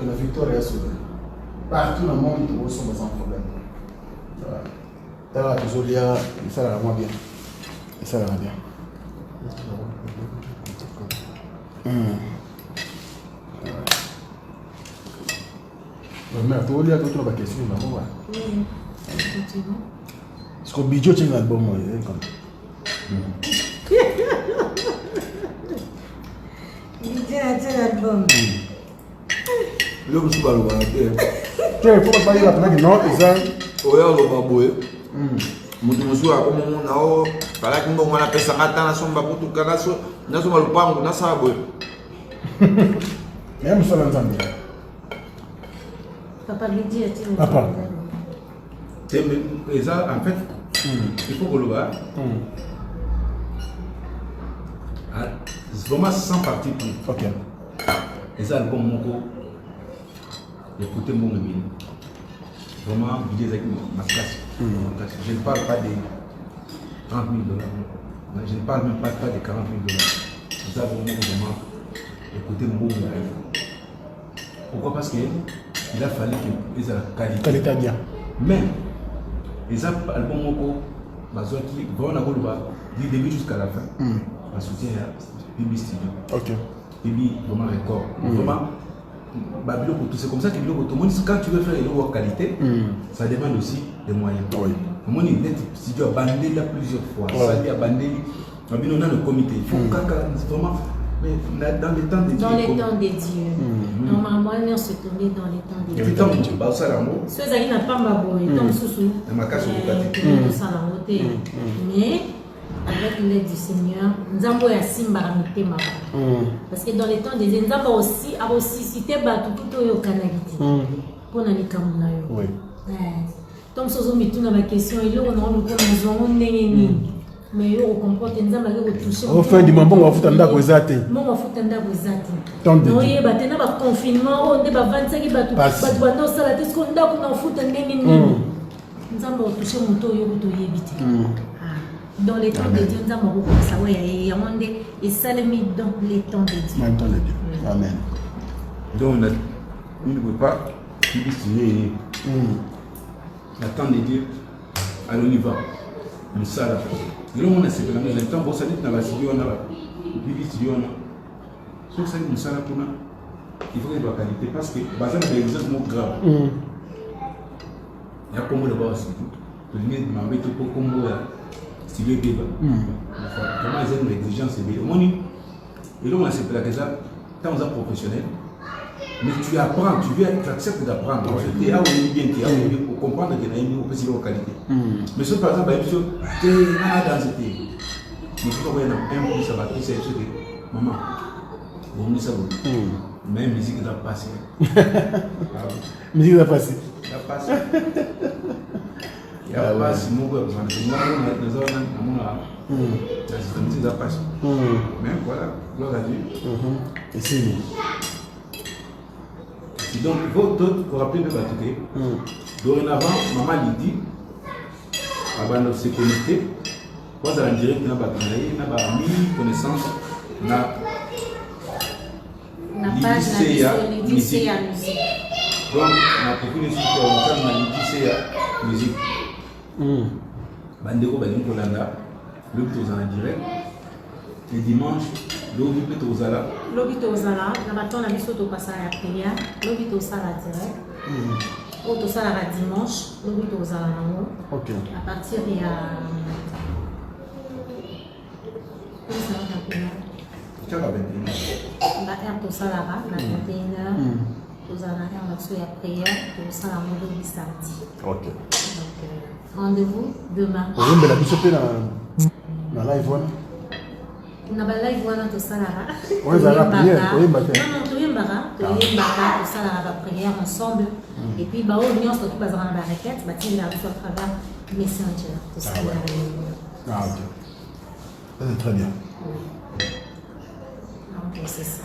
la victoire est assurée. Partout dans le monde, ils sont sans problème. Voilà. Ça va moins bien. Ça va bien. Mais tu vois, il y a d'autres questions. Oui. Est-ce que Bidjo tient l'album? Bidjo a l'album. L'homme sous le bas. Tu ne faut pas dire la première non, c'est ça. Oui, on va bouer. Mutu a como nao para que mbongo na pesa mata na somba putu kanaso na somba lupango na sabo. Même ça dans Zambie. Papa Bidjo a Papa. Et ça, en fait, il faut que le gars, c'est vraiment 100 parties pris. Ok. Et ça, le bon mot, écoutez mon ami. Vraiment, vous dites avec ma classe. Je ne parle pas des 30 000 $. Je ne parle même pas des 40 000 $. C'est ça, vraiment, écoutez mon ami. Pourquoi? Parce qu'il a fallu qu'ils aient la qualité. Qualité bien. Mais, les albums, qui vont du début jusqu'à la fin, en soutien à Bibi Studio. Ok. Bibi, vraiment record. Vraiment, c'est comme ça que quand tu veux faire une bonne qualité, ça demande aussi des moyens. Oui. Moi, si tu as bandé là plusieurs fois, ça dit à bandé, on a le comité. Il faut vraiment, dans les temps des dieux. Dans les temps des dieux. Normalement, on se tournait dans les temps des dieux. Et puis, tant que tu vas ça là, ceux qui n'ont pas ma boy, tant sous-sous. Mais avec l'aide du Seigneur, nous avons aussi maramité ma. Parce que dans les temps des dieux, nous avons aussi cité Batou plutôt au Canada. Pour n'aller comme là. Oui. Donc, si vous mettez ma question, il y a un mais on comprend que nous avons touché. Au fin du moment, on va foutre un d'accord exact. On va foutre un d'accord exact. Donc, il y a un confinement, on est 25 qui va tout passer. Nous avons foutre un d'accord. Nous avons touché mon tour, dans les temps de Dieu, nous avons beaucoup ça. Oui, et ça le met dans les temps de Dieu. Dans les temps de Dieu. Amen. Donc, on ne peut pas distiller la temps de Dieu à l'univers. Le sala. Et là, on a cette année, le temps pour ça, dans la studio, on a la studio, on a. Sur ça, il faut qu'il y ait de la qualité parce que, par exemple, il y a des exemples graves. Il y a comme le bas aussi. Le lien de ma mère, tout pour comme le studio est bien. Comment ils aiment l'exigence, c'est bien. Et là, on a cette place déjà, tant on est professionnel. Mais tu apprends, tu acceptes d'apprendre. Tu es là où il est bien, tu es là où il est pour comprendre que tu as une qualité. Mais si par exemple, tu es dans cette mais tu vois, il y a un peu ça va c'est maman, on dit ça. Même musique va passer. Musique va passer. Ça passe. Il y a pas si mon peuple, la musique va passer. Mais voilà, gloire à Dieu. Et c'est lui. Donc, il faut vous rappeler de Batouké. Dorénavant, maman lui dit, avant de se connecter, vous allez en direct, vous avez mis connaissance, la page musique. Donc, on a beaucoup de choses pour la musique. Bandeko Balim Kolanda, le plus en direct. Les dimanches, l'objet aux ala. L'objet aux ala, la matin, on a mis sur le passage à la prière. L'objet aux ala direct. L'autre sala la dimanche, l'objet aux ala. Ok. À partir de. La heure au salara, la 21h. Aux ala, on a sur la prière. Au salara, le samedi. Ok. Donc, rendez-vous demain. Vous avez la bishop dans la live. On a live voilà tout ça là. Oui, ça va prière, oui, non, tout y la prière ensemble. Et puis bah on vient surtout dans la requête, bah tu l'as vu à travers Messenger, tout ça là. Ah ok. C'est très bien. Donc c'est ça.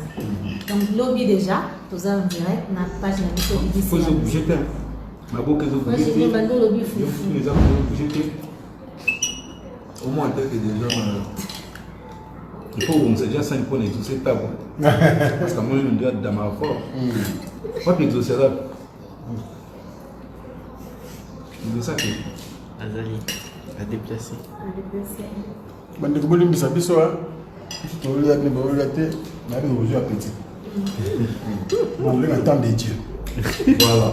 Donc lobby déjà, tout ça en direct, na page la mission du faut se bouger bien. Ma boque est obligée. Moi j'ai dit bando lobby fou. Les hommes bouger. Au moins en tête des gens il faut qu'on se dise ça, il faut exaucer ta voix. Parce que moi, je dois être dans ma force. Pas exaucer ça. C'est ça que. Azali, à déplacer. Je vais vous dire que je vais vous dire que je vais vous dire que je vais le temps de Dieu. Voilà.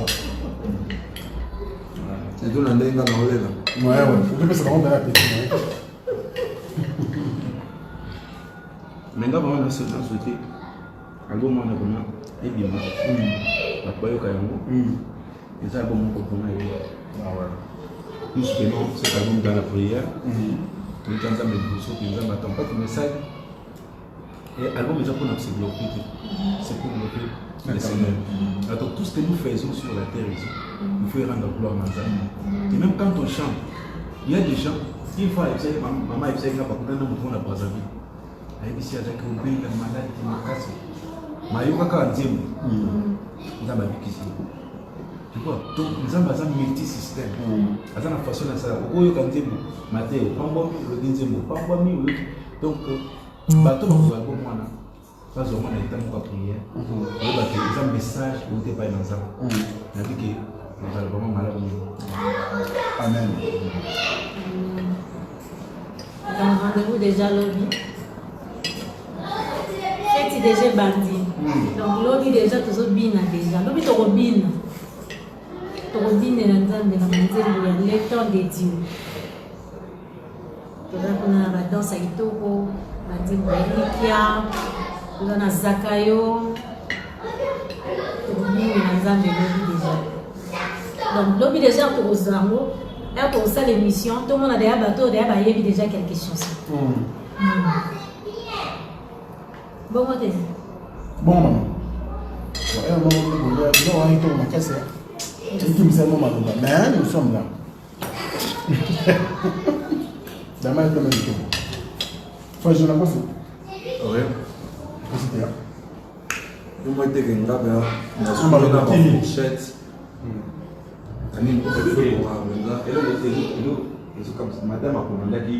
C'est tout l'année dans la relève. Ouais. Je vais vous dire que Maintenant, on a souhaité album on a vraiment et bien la poyo kayango et ça bon ko kona et nous soutenons cet album dans la prière nous sommes en bénédiction que nous avons pas de message et album déjà pour nous bloquer c'est pour bloquer le Seigneur. Donc tout ce que nous faisons sur la terre ici nous fait rendre gloire à Dieu. Et même quand on chante il y a des gens une fois maman elle sait qu'il n'a pas qu'on a mon la Brazzaville. Ici avec un pays de malade qui m'a cassé. Maïoka Kandim, nous avons vécu ici. Tu vois, nous avons un multi-système. Nous avons une façon de faire. Nous avons un Mathéo, Pambomi, le Dinzemo, Pambomi. Donc, bateau, nous avons un peu moins. Pas au moins, nous avons une prière. Nous avons message où tu n'es pas dans ça. Il a dit que nous allons vraiment malade. Amen. Dans rendez-vous déjà lobby. Faites déjà bandit. Donc lobby déjà tous au bina déjà. Lobby to robina. To robina na nzambe na manzembo ya le temps de Dieu. Toza kuna na danse kitoko, bandimbo ya likia, toza na zakayo. To robina na nzambe lobby déjà. Donc lobby déjà pour Ozango. Là pour ça l'émission, tout le monde a déjà bateau, déjà baillé déjà quelque chose. Bon côté. Bon maman. Maman, on casse. Mais nous sommes là. Demain, il faut faut je la vois. Oui. C'était là. Je moi été un gars dans une fourchette. Ani ko ko ko wa nga elo eso comme madame a commandé qui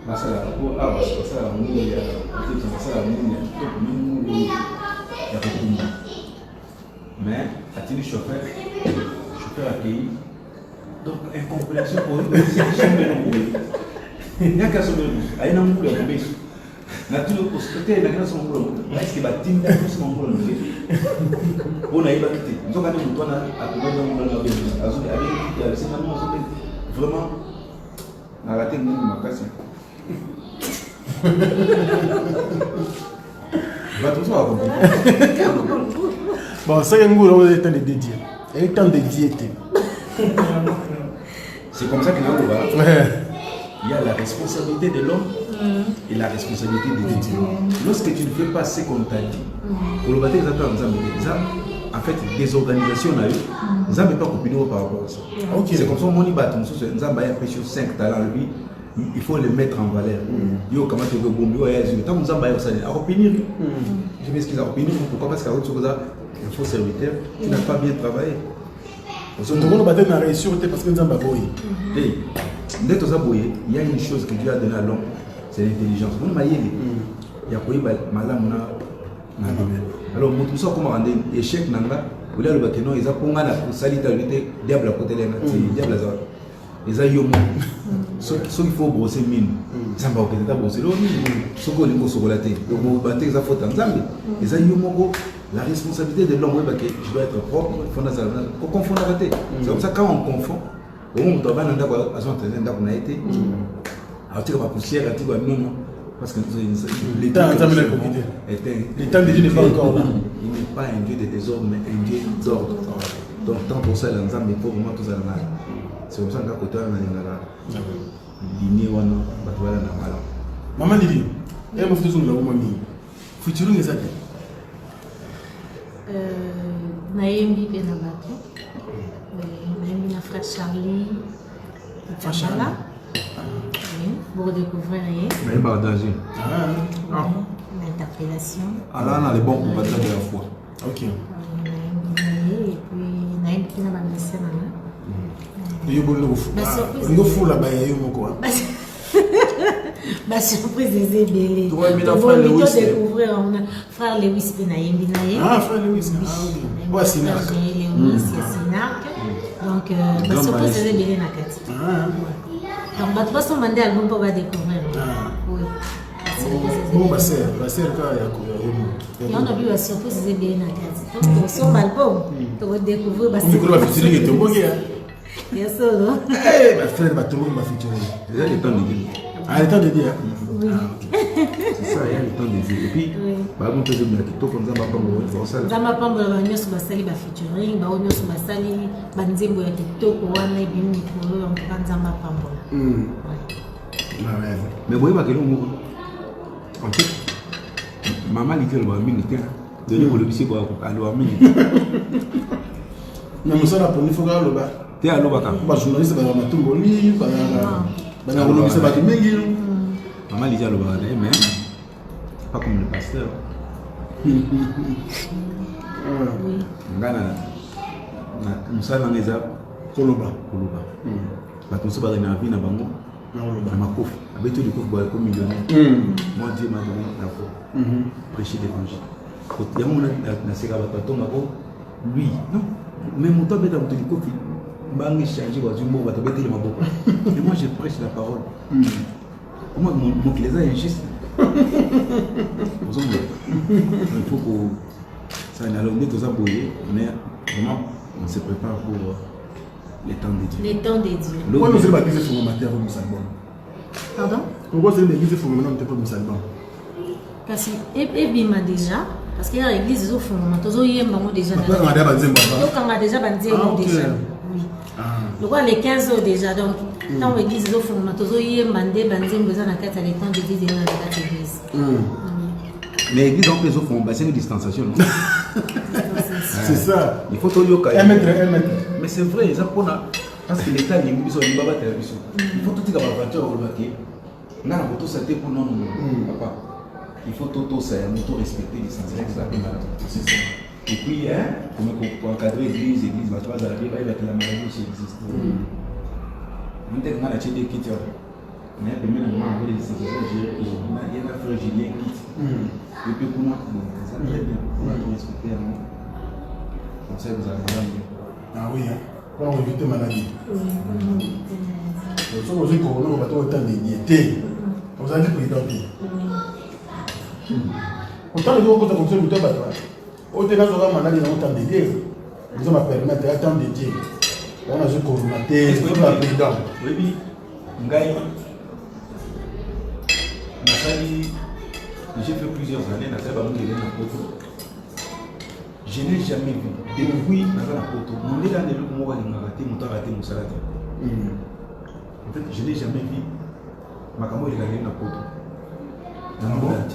masala ko abas ko sala mungu ya kitu masala mungu ya to mungu ya kutumba mais a-t-il chauffeur accueilli donc incompréhension pour eux c'est chambre il y a qu'à se aïe na mungu ya kubeshi na tout le côté na kana son mungu est-ce que batinda son mungu on a évacué. Nous avons dit que nous avons vraiment raté ma casse. Bon, ça y est, nous avons le temps de dédier. Il y a le temps de diéter. C'est comme ça que nous avons. Il y a la responsabilité de l'homme et la responsabilité de Dieu. Lorsque tu ne fais pas ce qu'on t'a dit, en fait, des organisations, nous n'avons pas compris par rapport à ça. C'est comme ça que nous avons 5 talents, lui, il faut les mettre en valeur. Yo, comment tu veux bomber, tant que nous avons ça, à opinion. Je m'excuse, à opinion, pourquoi parce qu'il y a un faux serviteur qui n'a pas bien travaillé. Nous avons réussi parce que nous avons il y a une chose que Dieu a donnée à l'homme, c'est l'intelligence. Vous voyez, il y a quoi malam na alors tout ça comment rendre échec nanga ou là le bakeno ils a ponga na salita vite diable à côté de la diable za ils a yomo so il faut brosser mine ça va que brosser l'eau so ko lingo sokolate donc baté za faute nzambe ils a yomo la responsabilité de l'homme que je dois être propre fondant ça ko confondre raté c'est comme ça quand on confond on doit pas nanda ko azo entendre nda ko na été alors tu vas poussière tu vas non parce que l'État de Dieu n'est pas encore là. Il n'est pas un Dieu de désordre, mais un Dieu d'ordre. Donc, tant pour ça, il faut vraiment tout ça. C'est comme ça qu'à côté, on a l'igné ou non, maman Lili, elle m'a fait tout le monde. Futur, c'est ça. Naïmbi Benabato, Naïmbi na frère Charlie, Fachala. Pour découvrir rien. Mais pas danger. L'interpellation. Alors on a les bons combattants de la foi. Ok. Et puis on a une petite ambition. Il y a beaucoup de fou là-bas, il y a eu quoi. Ma surprise est belle. Tu vois, mais la frère Lewis. Découvrir frère Lewis Benaïm Binaïm. Ah, frère Lewis. Ouais, c'est Sinac. Lewis, c'est Sinac. Donc, ma surprise est belle na kati. Donc, bah, toi, son mandé album pour découvrir. Oui. Bon, ma sœur, quand il y a et on a vu la surprise, c'est bien na kati. Donc, son album, tu vas découvrir. Comme il va featuring et tout, bien sûr, non? Eh, ma frère, tout le monde va featuring. Il y a le temps de dire. Ah, le temps de dire. Oui. C'est ça, il y a le temps de dire. Et puis, par exemple, tu as dit que comme ça, on va ça. Zama pambo la banyo sur basali ba featuring, ba onyo sur basali banzembo ya kitoko wana ibini mikolo ya mpanzamba pambo. Mais vous voyez que nous, en fait, maman dit le mingi te, de nous le bisi quoi, alors mingi. Mais nous sommes là pour nous faire le bas. T'es à l'obaka. Bah journaliste va matumbo li, ba na wolo bisa ba mingi. Maman dit le bas, mais pas comme le pasteur. Ngana na musana ngeza Koloba. Ba tout ça ba na vie na bango. Na makofi. Abeto de kofi ba ko millionnaire. Moi Dieu m'a donné la foi. Prêcher l'évangile. Il y a un moment lui, non. Mais mon temps, dans mon téléphone, je vais changer, je vais mettre ma boca. Et moi, je prêche la parole. Moi, mon clés est injuste. Il faut que ça n'allonge tout ça pour eux, mais vraiment, on se prépare pour les temps de Dieu. Les temps des dieux. Pourquoi nous sommes baptisés pour le matin pour Moussalbon? Pardon? Pourquoi nous sommes baptisés pour le matin pour Moussalbon? Kasi ebima déjà parce que l'église ils offrent tozo yemba mo déjà donc on a déjà banzembo déjà oui donc les 15 heures déjà donc tant l'église ils offrent tozo yemba ndé banzembo za na kata les temps de Dieu na kata l'église mais l'église donc les offres c'est une distanciation non? C'est ça, il faut tout yoka 1 mètre mais c'est vrai ça pour parce que l'état il biso ni baba télévision il faut tout tika ba voiture au baquet na na moto santé pour non papa. Il faut tout respecter les sensibilités. C'est ça. Et puis, pour encadrer l'église, il va la maladie aussi existe. Maintenant, on a des kits. Mais premièrement, avec les sensibilités, il y a un frère Julien kit. Et puis, pour moi, ça très bien. On va tout respecter. Comme ça, vous allez bien. Ah oui, quand on évite maladie. Si on dit qu'on va tout le temps d'été, on va dire pour les autant de gens qui ont construit le temps, autant de gens qui ont temps de Dieu, ils ont permettre à temps de Dieu. On a joué comme matin, c'est la présidente. Oui, Ngaï, j'ai fait plusieurs années dans cette banque. Je n'ai jamais vu. Depuis dans la photo, mon nez dans les locaux, moi, il m'a raté, mon temps raté, mon salade. En fait, je n'ai jamais vu. Ma caméra est dans la photo.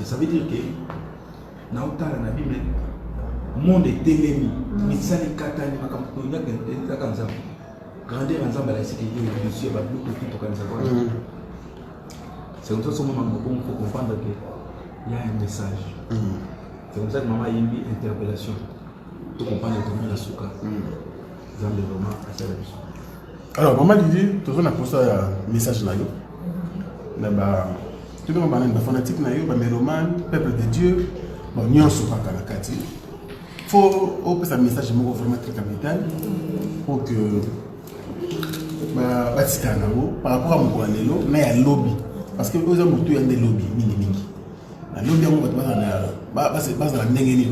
Ça veut dire que dans le monde est télémi, mais ça n'est qu'à t'aller à Kamsa. Grandeur ensemble, c'est qu'il y a des yeux, c'est comme ça que il faut comprendre qu'il y a un message. C'est comme ça que maman a une interpellation. Tout comprendre le la souka. Dans le roman, à ça. Alors, maman dit, tout le monde a posé un message là. Tout le monde a un fanatique, un mélomane, peuple de Dieu, nous sommes pas à la. Il faut que un message vraiment très capital pour que par rapport à mon lelo, il y a un lobby. Parce que nous avons des lobbies, le lobby est basé dans la négative.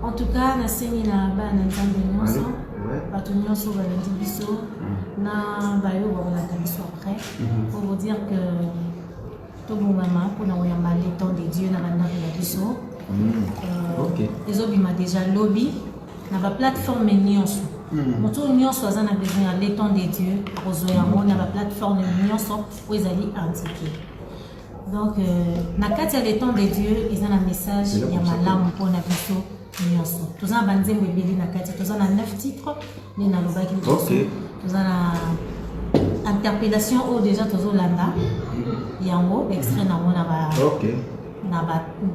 En tout cas, na seni na ba na nzambe nyonso bato nyonso balandi biso na bayo bakolanda biso après pour vous dire que tobongama mpona koyamba les temps de Dieu na bandako ya biso ezobima déjà lobby na baplateforme nyonso moto nyonso aza na besoin ya les temps de Dieu kozwa yango na baplateforme nyonso oyo ezali indiqué. Donc na kati ya les temps de Dieu eza na message ya malamu mpona biso nyonso toza na banzembo ebele na kati toza na 9 titres nde nalobaki toza na interpellation oyo déjà tozolanda yango extrait nango na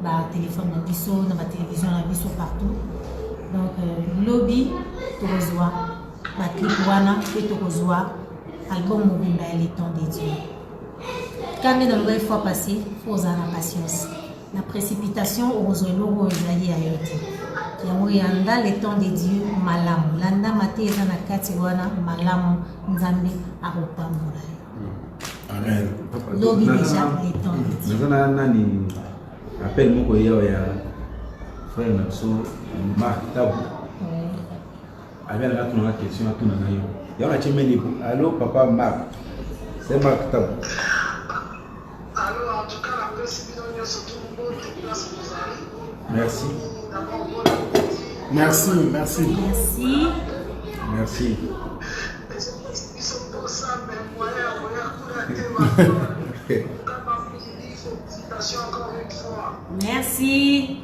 batelefone na biso na batelevizio na biso partout. Donc lobby tokozwa baclip wana mpe tokozwa album mobimba ya les temps de Dieu. Quand nde nalobaki fois passé fo ozala na patience na précipitation okozwa eloko oyo ezali ayo te yango yanda les temps de Dieu malamu landa mate eza na kati wana malamu nzambe akopambola Amen. lobi déjà les temps de Dieu. Nana nani appelle moko yao ya frère Maxo Marc Tabou. Avec la question à tout le monde. Il y a un chimé allô papa Marc. C'est Marc Tabou. Alors en tout cas la précipitation surtout pour place vous avez. Merci. Merci, merci. Merci. Merci. Ils sont pour ça, mais félicitations encore une fois. Merci.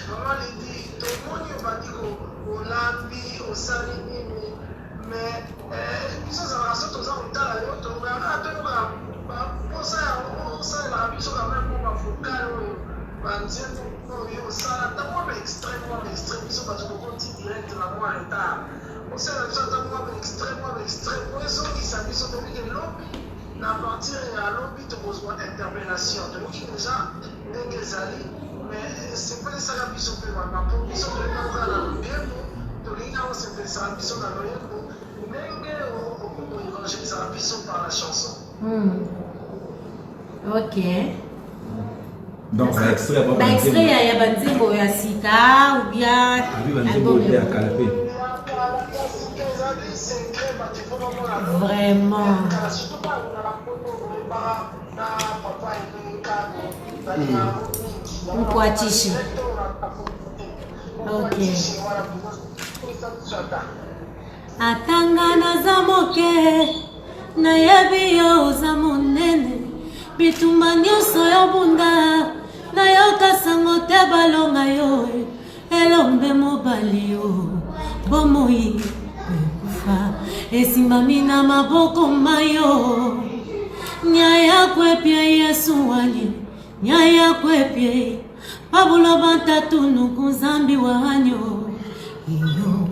Maman lui dit, tout le monde va dire au lambi, au salini, mais ils sont en raison de ça, on t'a la yoto, on a tout le monde. Pour ça, la vie sur la même pour ma focale, ça d'abord extrêmement extrême, ils sont pas tout le monde direct la moi en retard. On sait la chose d'abord extrêmement extrême. Pour les autres qui s'habillent sur le lobby, à partir de la lobby, tu reçois interpellation. Donc déjà, ndenge ezali mais sepelisaka biso mpe mama mpo biso tolinga koka na loyembo tolinga kosepelisaka biso na loyembo ndenge oevangelisaka biso par la chanson. Ok. Donc, extrait ya banzembo ya sika ou bien album ya Kalapé. Vraiment. Mkwatishi. Ok. Atanga naza moke nayebi yo oza monene bitumba nyonso yo bunda nayoka sango te balonga yo elombe mobali yo bomoi ekufa esimbami na maboko mayo nyaya kwepie yesu wali nyaya kwepie babuloba ntatunu kunzambi wanyo iyo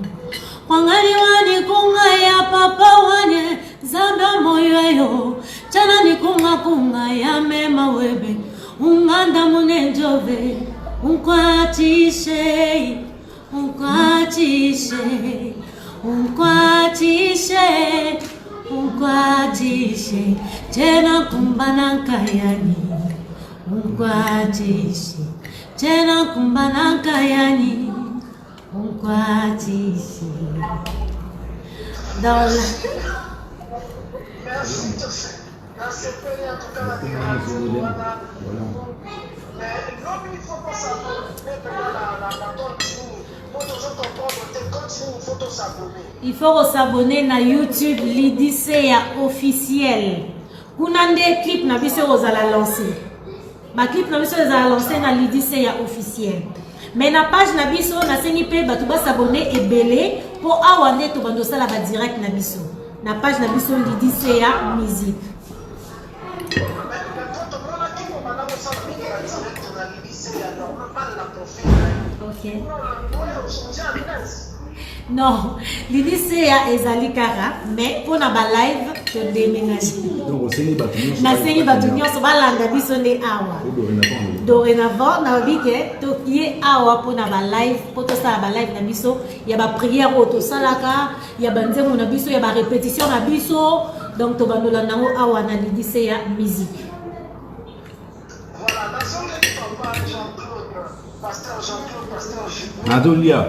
kwangani wani kunga ya papa wane zamba moyo yo chana ni kunga ya mema webe unganda munenjove unkwatishe tena kumbana nkayani unkwatishe tena kumbana nkayani unkwatishe. Dans la... Merci de faire. Merci en tout cas la déclaration. Mais l'homme, il faut pas s'abonner. Il faut s'abonner na YouTube Lidicea officiel. Kuna nde clip na biso ozala lancer. Ma clip na biso ozala lancer na Lidicea officiel. Mais na page na biso na sengi pe batu ba s'abonner ebele po awa nde to bando sala ba direct na biso. Na page na biso Lidicea musique. Ok. Non, Lidicea ezali kara, mais pour na ba live to déménager. Donc on s'est battu. Na sengi batu nyonso balanda biso nde awa. Dorénavant na bike to kié awa pour na ba live, pour to sala ba live na biso, ya ba prière auto salaka, ya ba nzembo na biso, ya ba répétition na biso, donc to bandola nango awa na Lidicea musique. Voilà, dans son papa Jean-Claude, pasteur Jean-Claude, pasteur Jean-Claude. Adolia.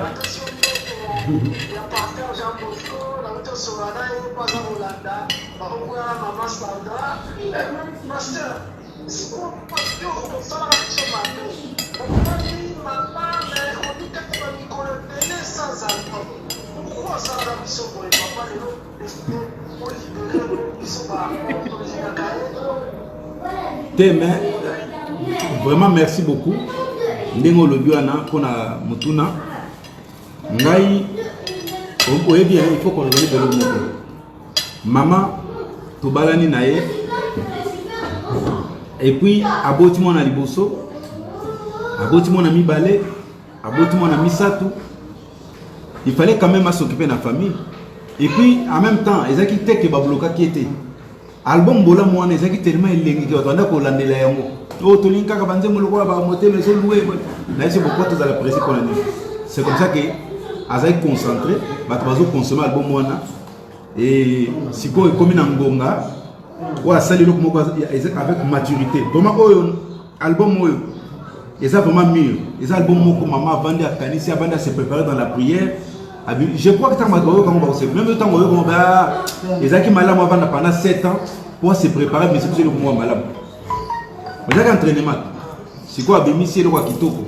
Ya pasteur Jean Bosco, la auto Sorana, et pas en Hollanda, maman Sandra, pasteur, c'est pour pasteur, on s'en va sur ma vie. On va dire, maman, mais on dit que tu vas me connaître sans album. Pourquoi ça va me sauver, papa, et l'autre, pour libérer, ils sont pas, Témé, vraiment merci beaucoup. Ndengo lobiana kona mutuna. Ngai, bien, il faut qu'on le dise de l'autre. Maman, to balani nae. Et puis, aboti mon aliboso, aboti mon ami balé, aboti mon ami satou. Il fallait quand même s'occuper de la famille. Et puis, en même temps, ils ont quitté que Babloka qui était. Album bola moi les qui tellement elengi que on a ko landela yango o to linka ka banze mo lokola ba moté mais so loué là c'est pourquoi tu as la presse qu'on a dit. C'est comme ça que azai concentré ba bazo consommer album wana et siko comme na ngonga wa sali loko moko avec maturité vraiment oyo album oyo et ça vraiment mieux et ça album moko maman vendre à kanisi avant de se préparer dans la prière. Je crois que tu as même le temps où les gens malades pendant 7 ans pour se préparer, mais c'est plus le moment malade. Vous avez entraînement. C'est quoi bémisser le Wakitoko?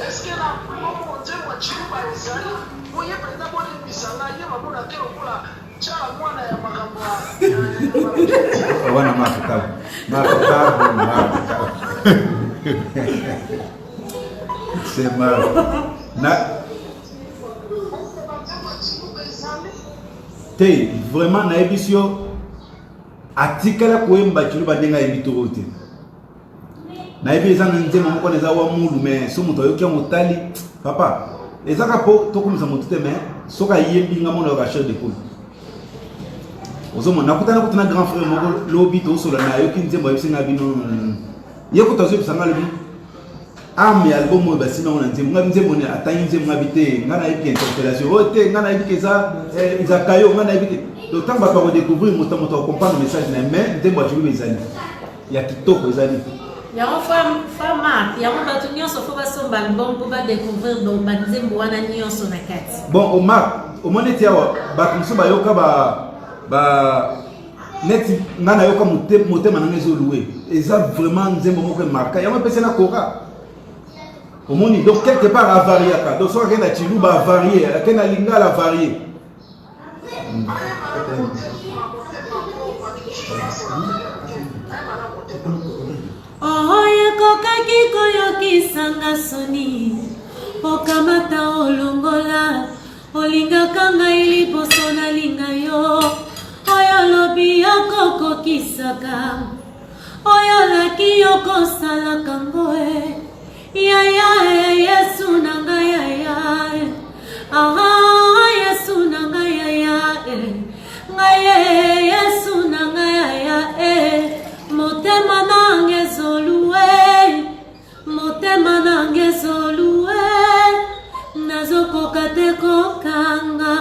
Est-ce que la maman de moi chiluba ezali moye penda bone bisanga ye mabona kero kula chala mwana ya makambo wana makitabu c'est marrant te vraiment na ebisio atikala koyemba chiluba denga ebitoro te na ebi ezanga nzema moko neza wa mulu mais so muto yokia motali papa ezaka po tokomisa motu te mais soka yembi nga mona ka chef d'école ozomona nakutana kutana grand frère moko lobi to solo na yo kinzembo yesinga bino yeko tazo bisanga lobi ame album oyo basina ona nzembo nga nzembo ne atangi nzembo nga bite nga na yebi interpellation o te nga na yebi keza izakayo nga na yebi te to tamba pa découvrir moto comprendre message na mais nzembo ajubi ezali ya kitoko ezali yango fama yango bato nyonso fo basomba album mpo badécouvrir donc banzembo wana nyonso na kati bon omar omoni eti awa bato mosusu bayoka neti nga nayoka motema nanga ezolue eza vraiment nzembo moko emarka yango epesi na kora omoni donc quelque part avariaka donc soki akenda chiluba avarie akenda lingala avarie oyekokaki koyokisanga soni okamata olongola olingaka ngai liboso nalinga yo oyo lobi yokokokisaka oyo laki yokosalaka ngoe yaya yesu na ngai yaya aha yesu na ngai yaya ngai yesu na ngai yaya motema nange zolue nazokoka te kokanga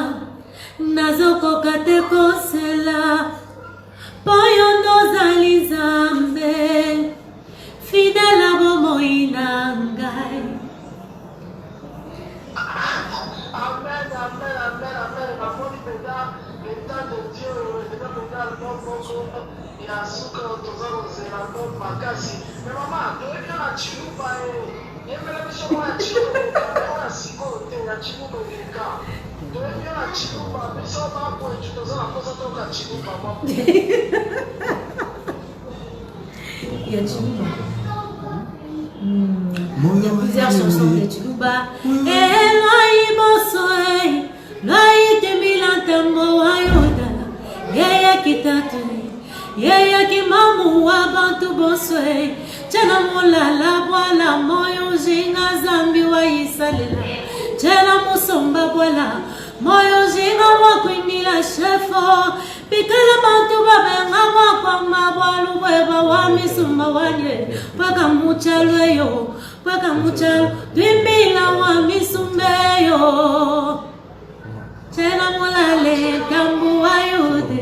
nazokoka te kosela poyo ndozali nzambe fidèle bomoi na ngai. Amen, amen, amen, amen. Namoni peda l'état de Dieu, l'état de l'album moko ya suka toza kozela album makasi. Mais maman, toyebi na chiluba yembela biso mwa ya chiluba oya sikoyo te ya chiluba eleka. Toyebi na chiluba biso bakwetu toza na posa toka chiluba moko. Ya chiluba. Il y a plusieurs chansons de Chiluba. Eloi Bosoe, Loi Temilantambo Ayoda, Yaya Kitatu, Yaya Kimamu Wabantu Bosoe, Chana Mulala Bola, Moyo Jinga Zambi Waisalela, Chana Musomba Bola, Moyo Jinga Wakwinila Shefo, Pikala Bantu Babenga Wakwama Walu Weba Wamisumba Wanye, Paka Muchalweyo. Paka muchalo dwimbila wa misumbeyo Chena mulale tambu ayude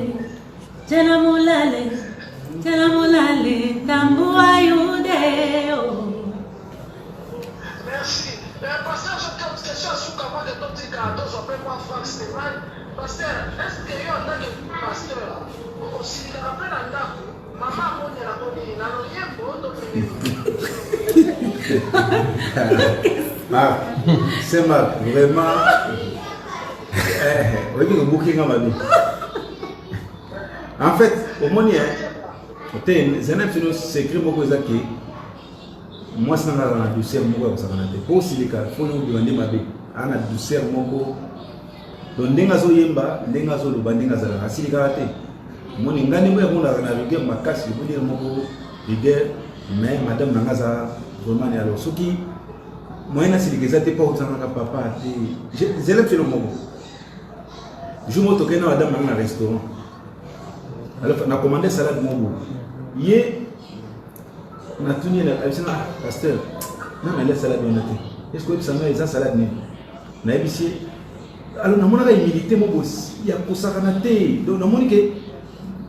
Chena mulale tambu ayude Merci. Pasteur, je te pose question sur comment de ton petit gâteau, j'appelle-moi Franck Stéphane. Pasteur, est-ce que y a un pasteur aussi, il rappelle un gars, maman, on est là, on est là, Marc, c'est Marc, vraiment. En fait, au moins, c'est un secret moi, c'est la douceur, pour Silika, il faut nous demander ma vie. La douceur, donc, Nengazo Yemba, Nengazo Lubandinga Zara, Silika, mon ingani, moi, on a navigué ma casse, je veux dire, mais madame Nangaza, vraiment, alors, ce qui, moi, je suis pas au papa, j'élève sur le moment. Je me toqué dans madame dans un restaurant. Alors, on a commandé salade mobo. Hier, on a tenu la pasteur. Non, mais la salade, on a dit. Est-ce que ça m'a dit salade? On a dit, alors, on a humilité, il y a pour ça qu'on a dit. Donc, on a dit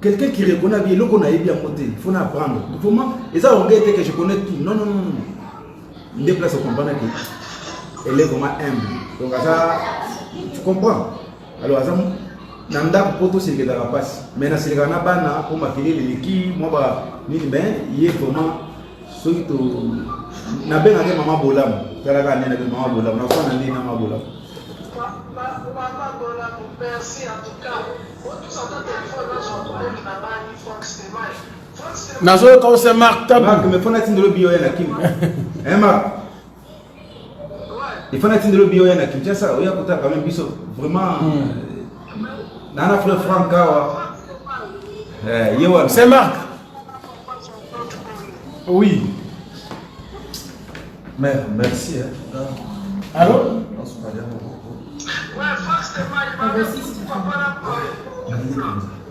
quelqu'un qui reconnaît bien, l'eau qu'on a bien monté, il faut apprendre. Et ça, on dit que je connais tout. Non, non, non. On déplace au comprendre qu'elle est vraiment humble. Donc, ça, tu comprends? Alors, ça, nanda poto c'est que la passe. Mais na c'est kana bana pour maquiller les qui moi ba ni ben il est vraiment surtout na ben avec maman bolam. Ça la kana avec maman bolam. Na kwa na ndi na maman bolam. Maman bolam, merci en tout cas. Tout ça dans téléphone là sur le travail Franck Stéphane. Nazo quand c'est Marc Tabou. Marc mais faut na tindelo bio ya na kim. Hein Marc? Il faut na tindelo bio ya na kim. Tiens ça, oya kota quand même biso vraiment Nana frère Franca. C'est Marc. Oui. Mère, merci. Allô? Ouais, Franck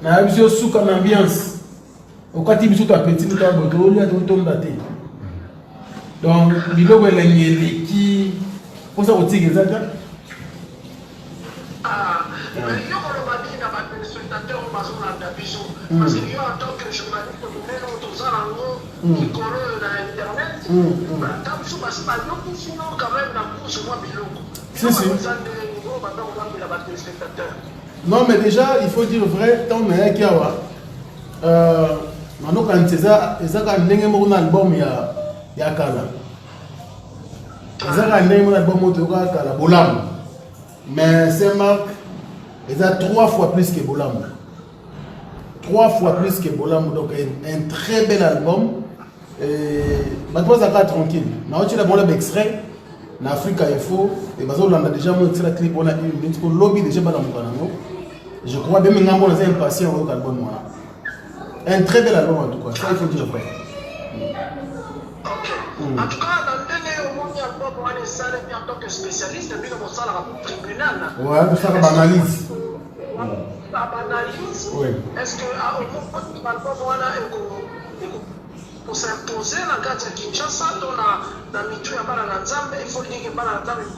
na biso suka na ambiance okati biso to apeti to aboto olia to tomba te donc biloko elengi eleki mposa kotika eza ta parce que yo en tant que journaliste monene toza nango likolo na internet ta biso basi bayoki sino quand même na course mwa biloko eza ndenge niveau banda kolambela batelespectateur. Non, mais déjà, il faut dire vrai, tant que tu as maintenant quand tu as un album, il y a Kala. Il y a un album qui est Kala, Bolam. Mais c'est marque, il y a 3 fois plus que Bolam. 3 fois plus que Bolam, donc un très bel album. Maintenant, ça va tranquille. Maintenant, tu as un extrait. En Afrique, il faut. Et on a déjà montré le clip, on a eu une lobby déjà dans le je crois bien que nous sommes impatients au album. Un très bel album en tout cas, ça il faut dire vrai. En tout cas, dans le monde, il y a un album en tant que spécialiste, puis on sort à tribunal. Ouais, on sort à analyse. Oui. Est-ce que l'album pour s'imposer dans le cadre de Kinshasa, dans le milieu de la Nzambe, il faut dire que la Nzambe est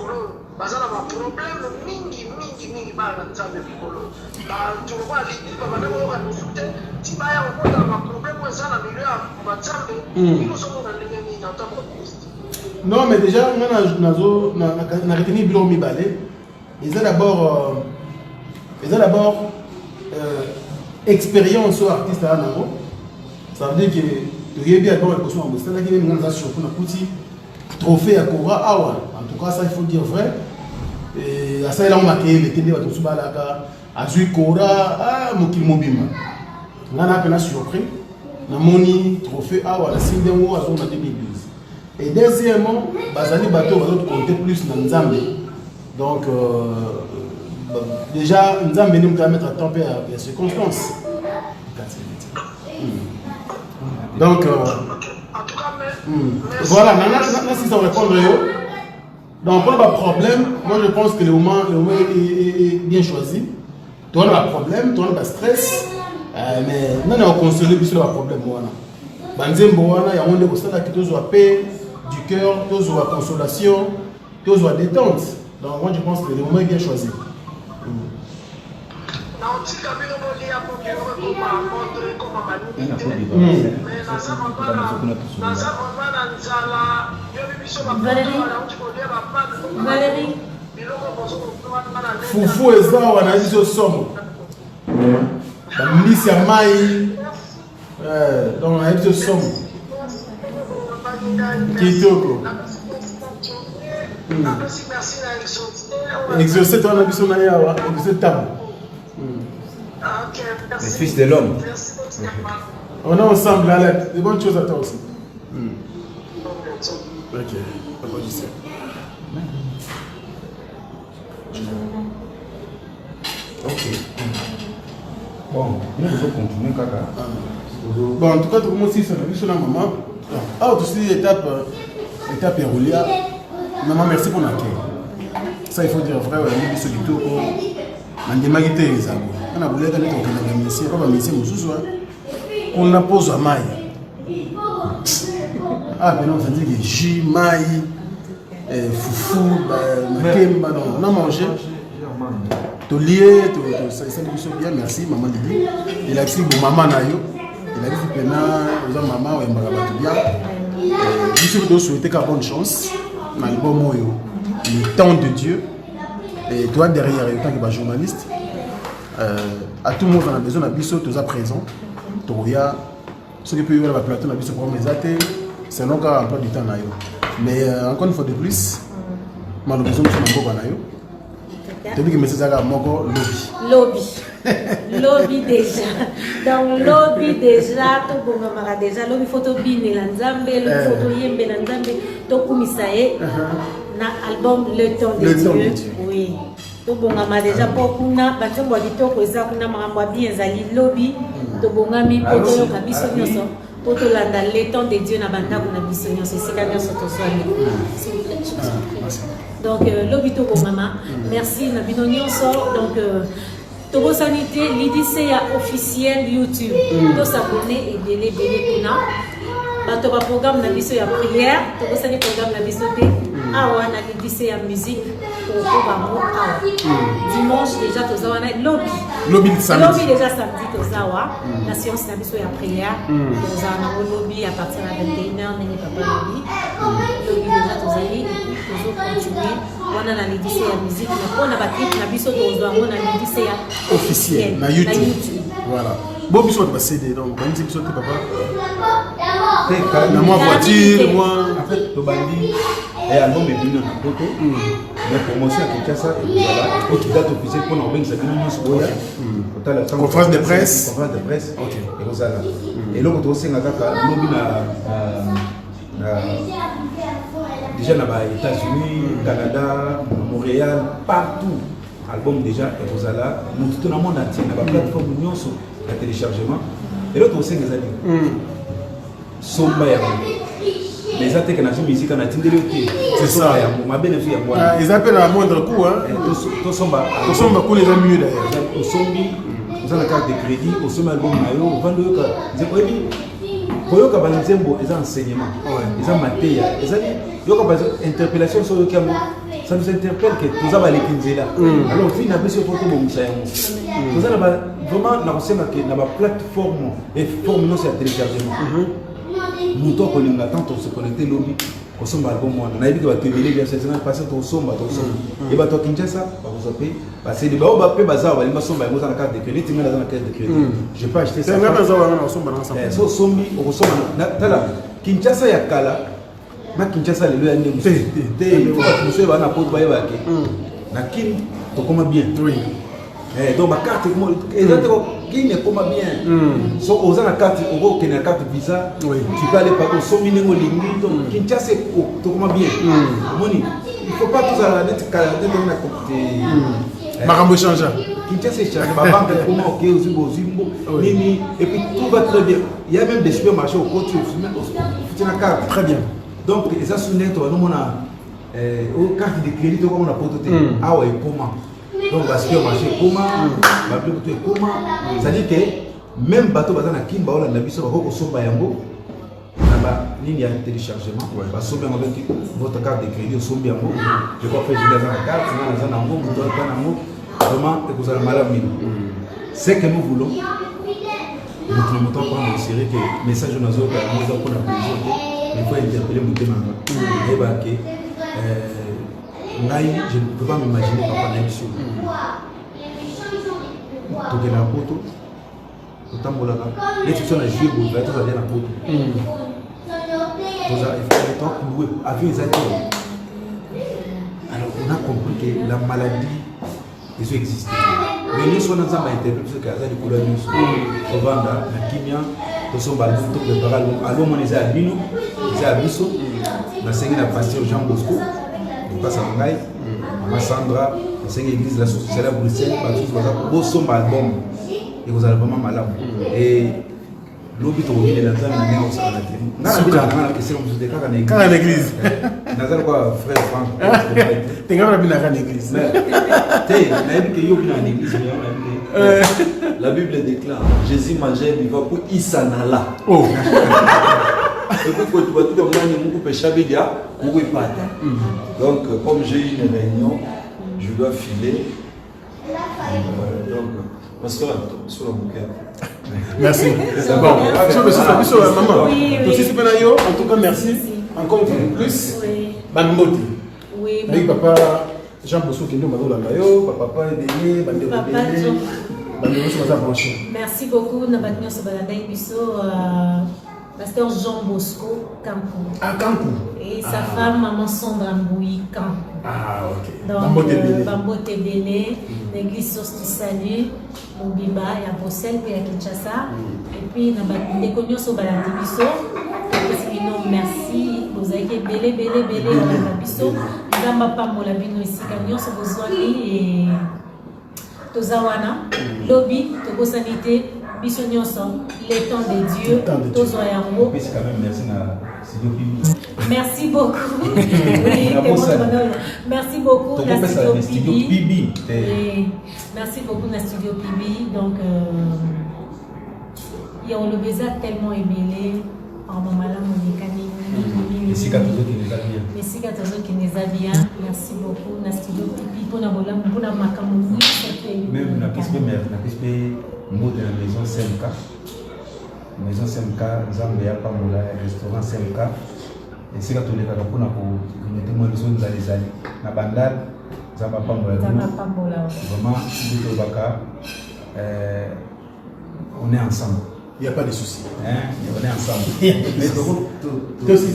parce que un problème mingi bana Nzambe mikolo tu vois les bana ko ka soutenir ti ba ya ko ta ma problème ça na milieu ya Nzambe ils sont dans les mêmes dans ta podcast. Non mais déjà na retenu bilo mi balé ils ont d'abord expérience au artiste à Nango. Ça veut dire que tu es bien dans le costume en Moselle qui même dans sur na petit trophée à Kora Awa. En tout cas ça il faut dire vrai. Et à ça là on a créé les télé à tout subalaka à Kora à Mokimobima. On a peine surpris. Na moni trophée Awa la Sindengo à zone 2012. Et deuxièmement, bazali bateau va compter plus dans Nzambe. Donc déjà Nzambe nous permet de mettre à temps et à circonstances. Donc voilà, maintenant si ça répondre donc pour le problème, moi je pense que le moment est bien choisi. Tu as un problème, tu as un stress, mais non on consoler plus le problème voilà. Banzembo wana ya onde ko sala ki tozo paix du cœur, tozo consolation, tozo détente. Donc moi je pense que le moment est bien choisi. Valérie. Fufu eza wana iso somo. Bamisi ya mai. Donc on a iso somo. Kitoko. Exaucer ton ambition na yawa, exaucer table. Les fils de l'homme. On est ensemble, Alex. Des bonnes choses à toi aussi. Ok, applaudissez. Ok. Bon, nous devons continuer, Kaka. Bon, en tout cas, tout le monde aussi, ça a vu sur la maman. Ah, aussi, étape Erulia. Maman, merci pour l'accueil. Ça, il faut dire vrai, on a mis sur du tout. On a magité les amis. On a voulu aller dans le métier, on a mis on a posé à maille. Ah, mais non, ça dit que jus, maille, foufou, makemba, non, on a mangé. Tu lié, ça dit bien, merci, maman Lili. Il a dit que maman Nayo, il a dit que maintenant, maman, il m'a dit bien. Je vous souhaite bonne chance. L'album, le temps de Dieu. Et toi, derrière, en tant que journaliste, à tout le monde, on a besoin d'un biseau, tous à présent. Ceux qui peuvent avoir la plateau, on a besoin de mes c'est non qu'un emploi du temps. Mais encore une fois de plus, malheureusement, nous sommes encore tu dis que M. Zaga Moko lobby déjà. Donc lobby déjà, tout bon mara déjà, lobby photo bini lanzambe, lobby photo yembe lanzambe, to kumisaye na album Le Temps de Dieu. Oui. To bongama déjà pour kuna batembo ditoko eza kuna makambo bien zali lobby to bongami poto yo kabiso nyoso pour tolanda l'étang de Dieu na banda ko na biso nyonso esika nyonso tozwani. Donc lobito ko mama, merci na bino nyonso. Donc Togo Sanité l'IDC officiel YouTube. To s'abonner et délai kuna. Bato ba programme na biso ya prière, Togo Sanité programme na biso te. Awa na l'IDC ya musique pour bango awa. Dimanche déjà tozawana lobby samedi déjà samedi tozawa. La séance na biso ya prière. Tozawana lobby à partir de 21h nene papa lobby. Lobby déjà tozali et puis toujours continuer. On a l'IDC ya musique, mais on a battu na biso tozawa na l'IDC ya officiel na YouTube. Voilà. Bon biso va CD donc quand biso te papa. Na moi voiture, moi en fait tobandi et album est venu na poto. Mais promotion à Kinshasa et voilà, autre date officielle pour nous organiser une conférence de presse. Conférence de presse. OK. Et vous allez. Et là on aussi ngaka lobby déjà dans les États-Unis, Canada, Montréal, partout. Album déjà et vous allez nous tout le monde entier na plateforme union sur le téléchargement. Et l'autre aussi les amis. Somba ya les attaques na musique na tindeli ok c'est ça ya ma bénéfice ya moi ils appellent à moindre coût hein to somba coût les amis d'ailleurs au sombi on a la carte de crédit au somba album na yo vando yo ka je ko bi koyoka banzembo eza enseignement eza mateya eza yo ka interpellation sur le cambo ça nous interpelle que tous aba lekinzela alors fi na biso photo bo musa yango tous aba vraiment na kosenga que na ba plateforme et forme non c'est téléchargement nous to kolinga tant on se connecter lobby ko somba album mwana na yebiki ba tebele bien c'est na passer to somba et ba to Kinshasa ba ko zape parce que ba ba pe baza ba limba somba yango na carte de crédit tinga na carte de crédit j'ai pas acheté ça c'est ngana za wana somba na ensemble so sombi o somba na tala Kinshasa ya kala na Kinshasa lelo ya ndem te faut que nous ba na poto ba yebaki na kin to koma bien donc ma carte exactement qui ne comme bien so aux la carte euro qui na carte visa tu peux aller par au somine ngolingi donc Kinshasa to comme bien moni il faut pas tous à la net calendrier na côté makambo changer Kinshasa change ba banque comment OK aux zimbo nini et puis tout va très bien il y a même des supermarchés au côté au na carte très bien donc ça sous net on mona au carte de crédit comme on a pototé ah ouais comment donc parce que marché comment ba plutôt comment ça dit que même bateau bazana kimba wala na biso ba ko somba yango na ba ligne ya téléchargement ba somba avec votre carte de crédit somba yango je peux faire dans la carte na za nango muto kana ngo vraiment que vous allez mal mine c'est que nous voulons notre montant prendre au sérieux que message nous autres nous avons pour plaisir il faut interpeller muté manga et ba que je ne peux pas m'imaginer papa na biso toke na poto totambolaka neti biso na jue boza tozalia na poto toza effectivement loué avion eza te alors on a compris que la maladie ezo existe mais nyonso wana nzambe interpelle biso ke aza likolo ya nyonso tovanda na kimia tosomba album toprépare album album wana eza ya bino eza ya biso nasengi na pasteur Jean Bosco passe à Ngai, Maman Sandra, c'est une église de la société à Bruxelles, beau sombre album, et vous allez vraiment malade. Et l'objet de la femme n'a rien au sein de la télé. Quand à l'église, n'a quoi, frère Franck. T'es quand même à l'église. La Bible déclare Jésus mangeait du vin pour Isanala. Oh. Donc, comme j'ai eu une réunion, je dois filer. Donc, pasteur, sur la bouquet. Merci. Bon, maman. En tout cas, merci. Encore une fois de plus. Bangoti. Oui. Avec papa Jean Bosco qui nous m'a donné papa Edéné, Bandé merci beaucoup. Nous avons biso pasteur Jean Bosco Campou. Ah, Campou. Et sa femme, maman Sandra Mbouy Campou. Ah, ok. Donc, Bambo Tébéné, l'église Source du Salut, au Bimba, et à Bruxelles, puis à Kinshasa. Et puis, nous avons des connus sur Baladibiso. Merci. Vous avez été belé, Baladibiso. Nous avons pas mon labino ici, camion, sur vos soins et Tozawana, lobby, Togo Sanité, biso nyonso le temps de Dieu tozwa yango. Puis quand même merci na studio Pibi. Merci beaucoup. Oui, merci beaucoup na studio Pibi. Merci beaucoup na studio Pibi. Donc il y a le baiser tellement ébélé en maman là monikani. Merci à tous qui nous a bien. Merci à tous qui nous a bien. Merci beaucoup na studio Pibi pour na bola pour na makamu. Même na pispe mot de la maison CMK. Maison CMK, Zambia Pamola, restaurant CMK. Et c'est quand on est capable de mettre moins de zones dans les années. Na bandal, Zambia Pamola. Vraiment, on est ensemble. Il n'y a pas de souci. On est ensemble. Mais aussi,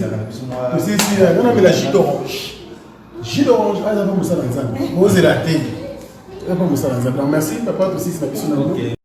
on a mis la jus d'orange. Jus d'orange, ah, il n'y a pas de moussa dans le zan. Vous avez la tête. Il n'y a pas de moussa dans le zan. Merci, papa, aussi, c'est la question.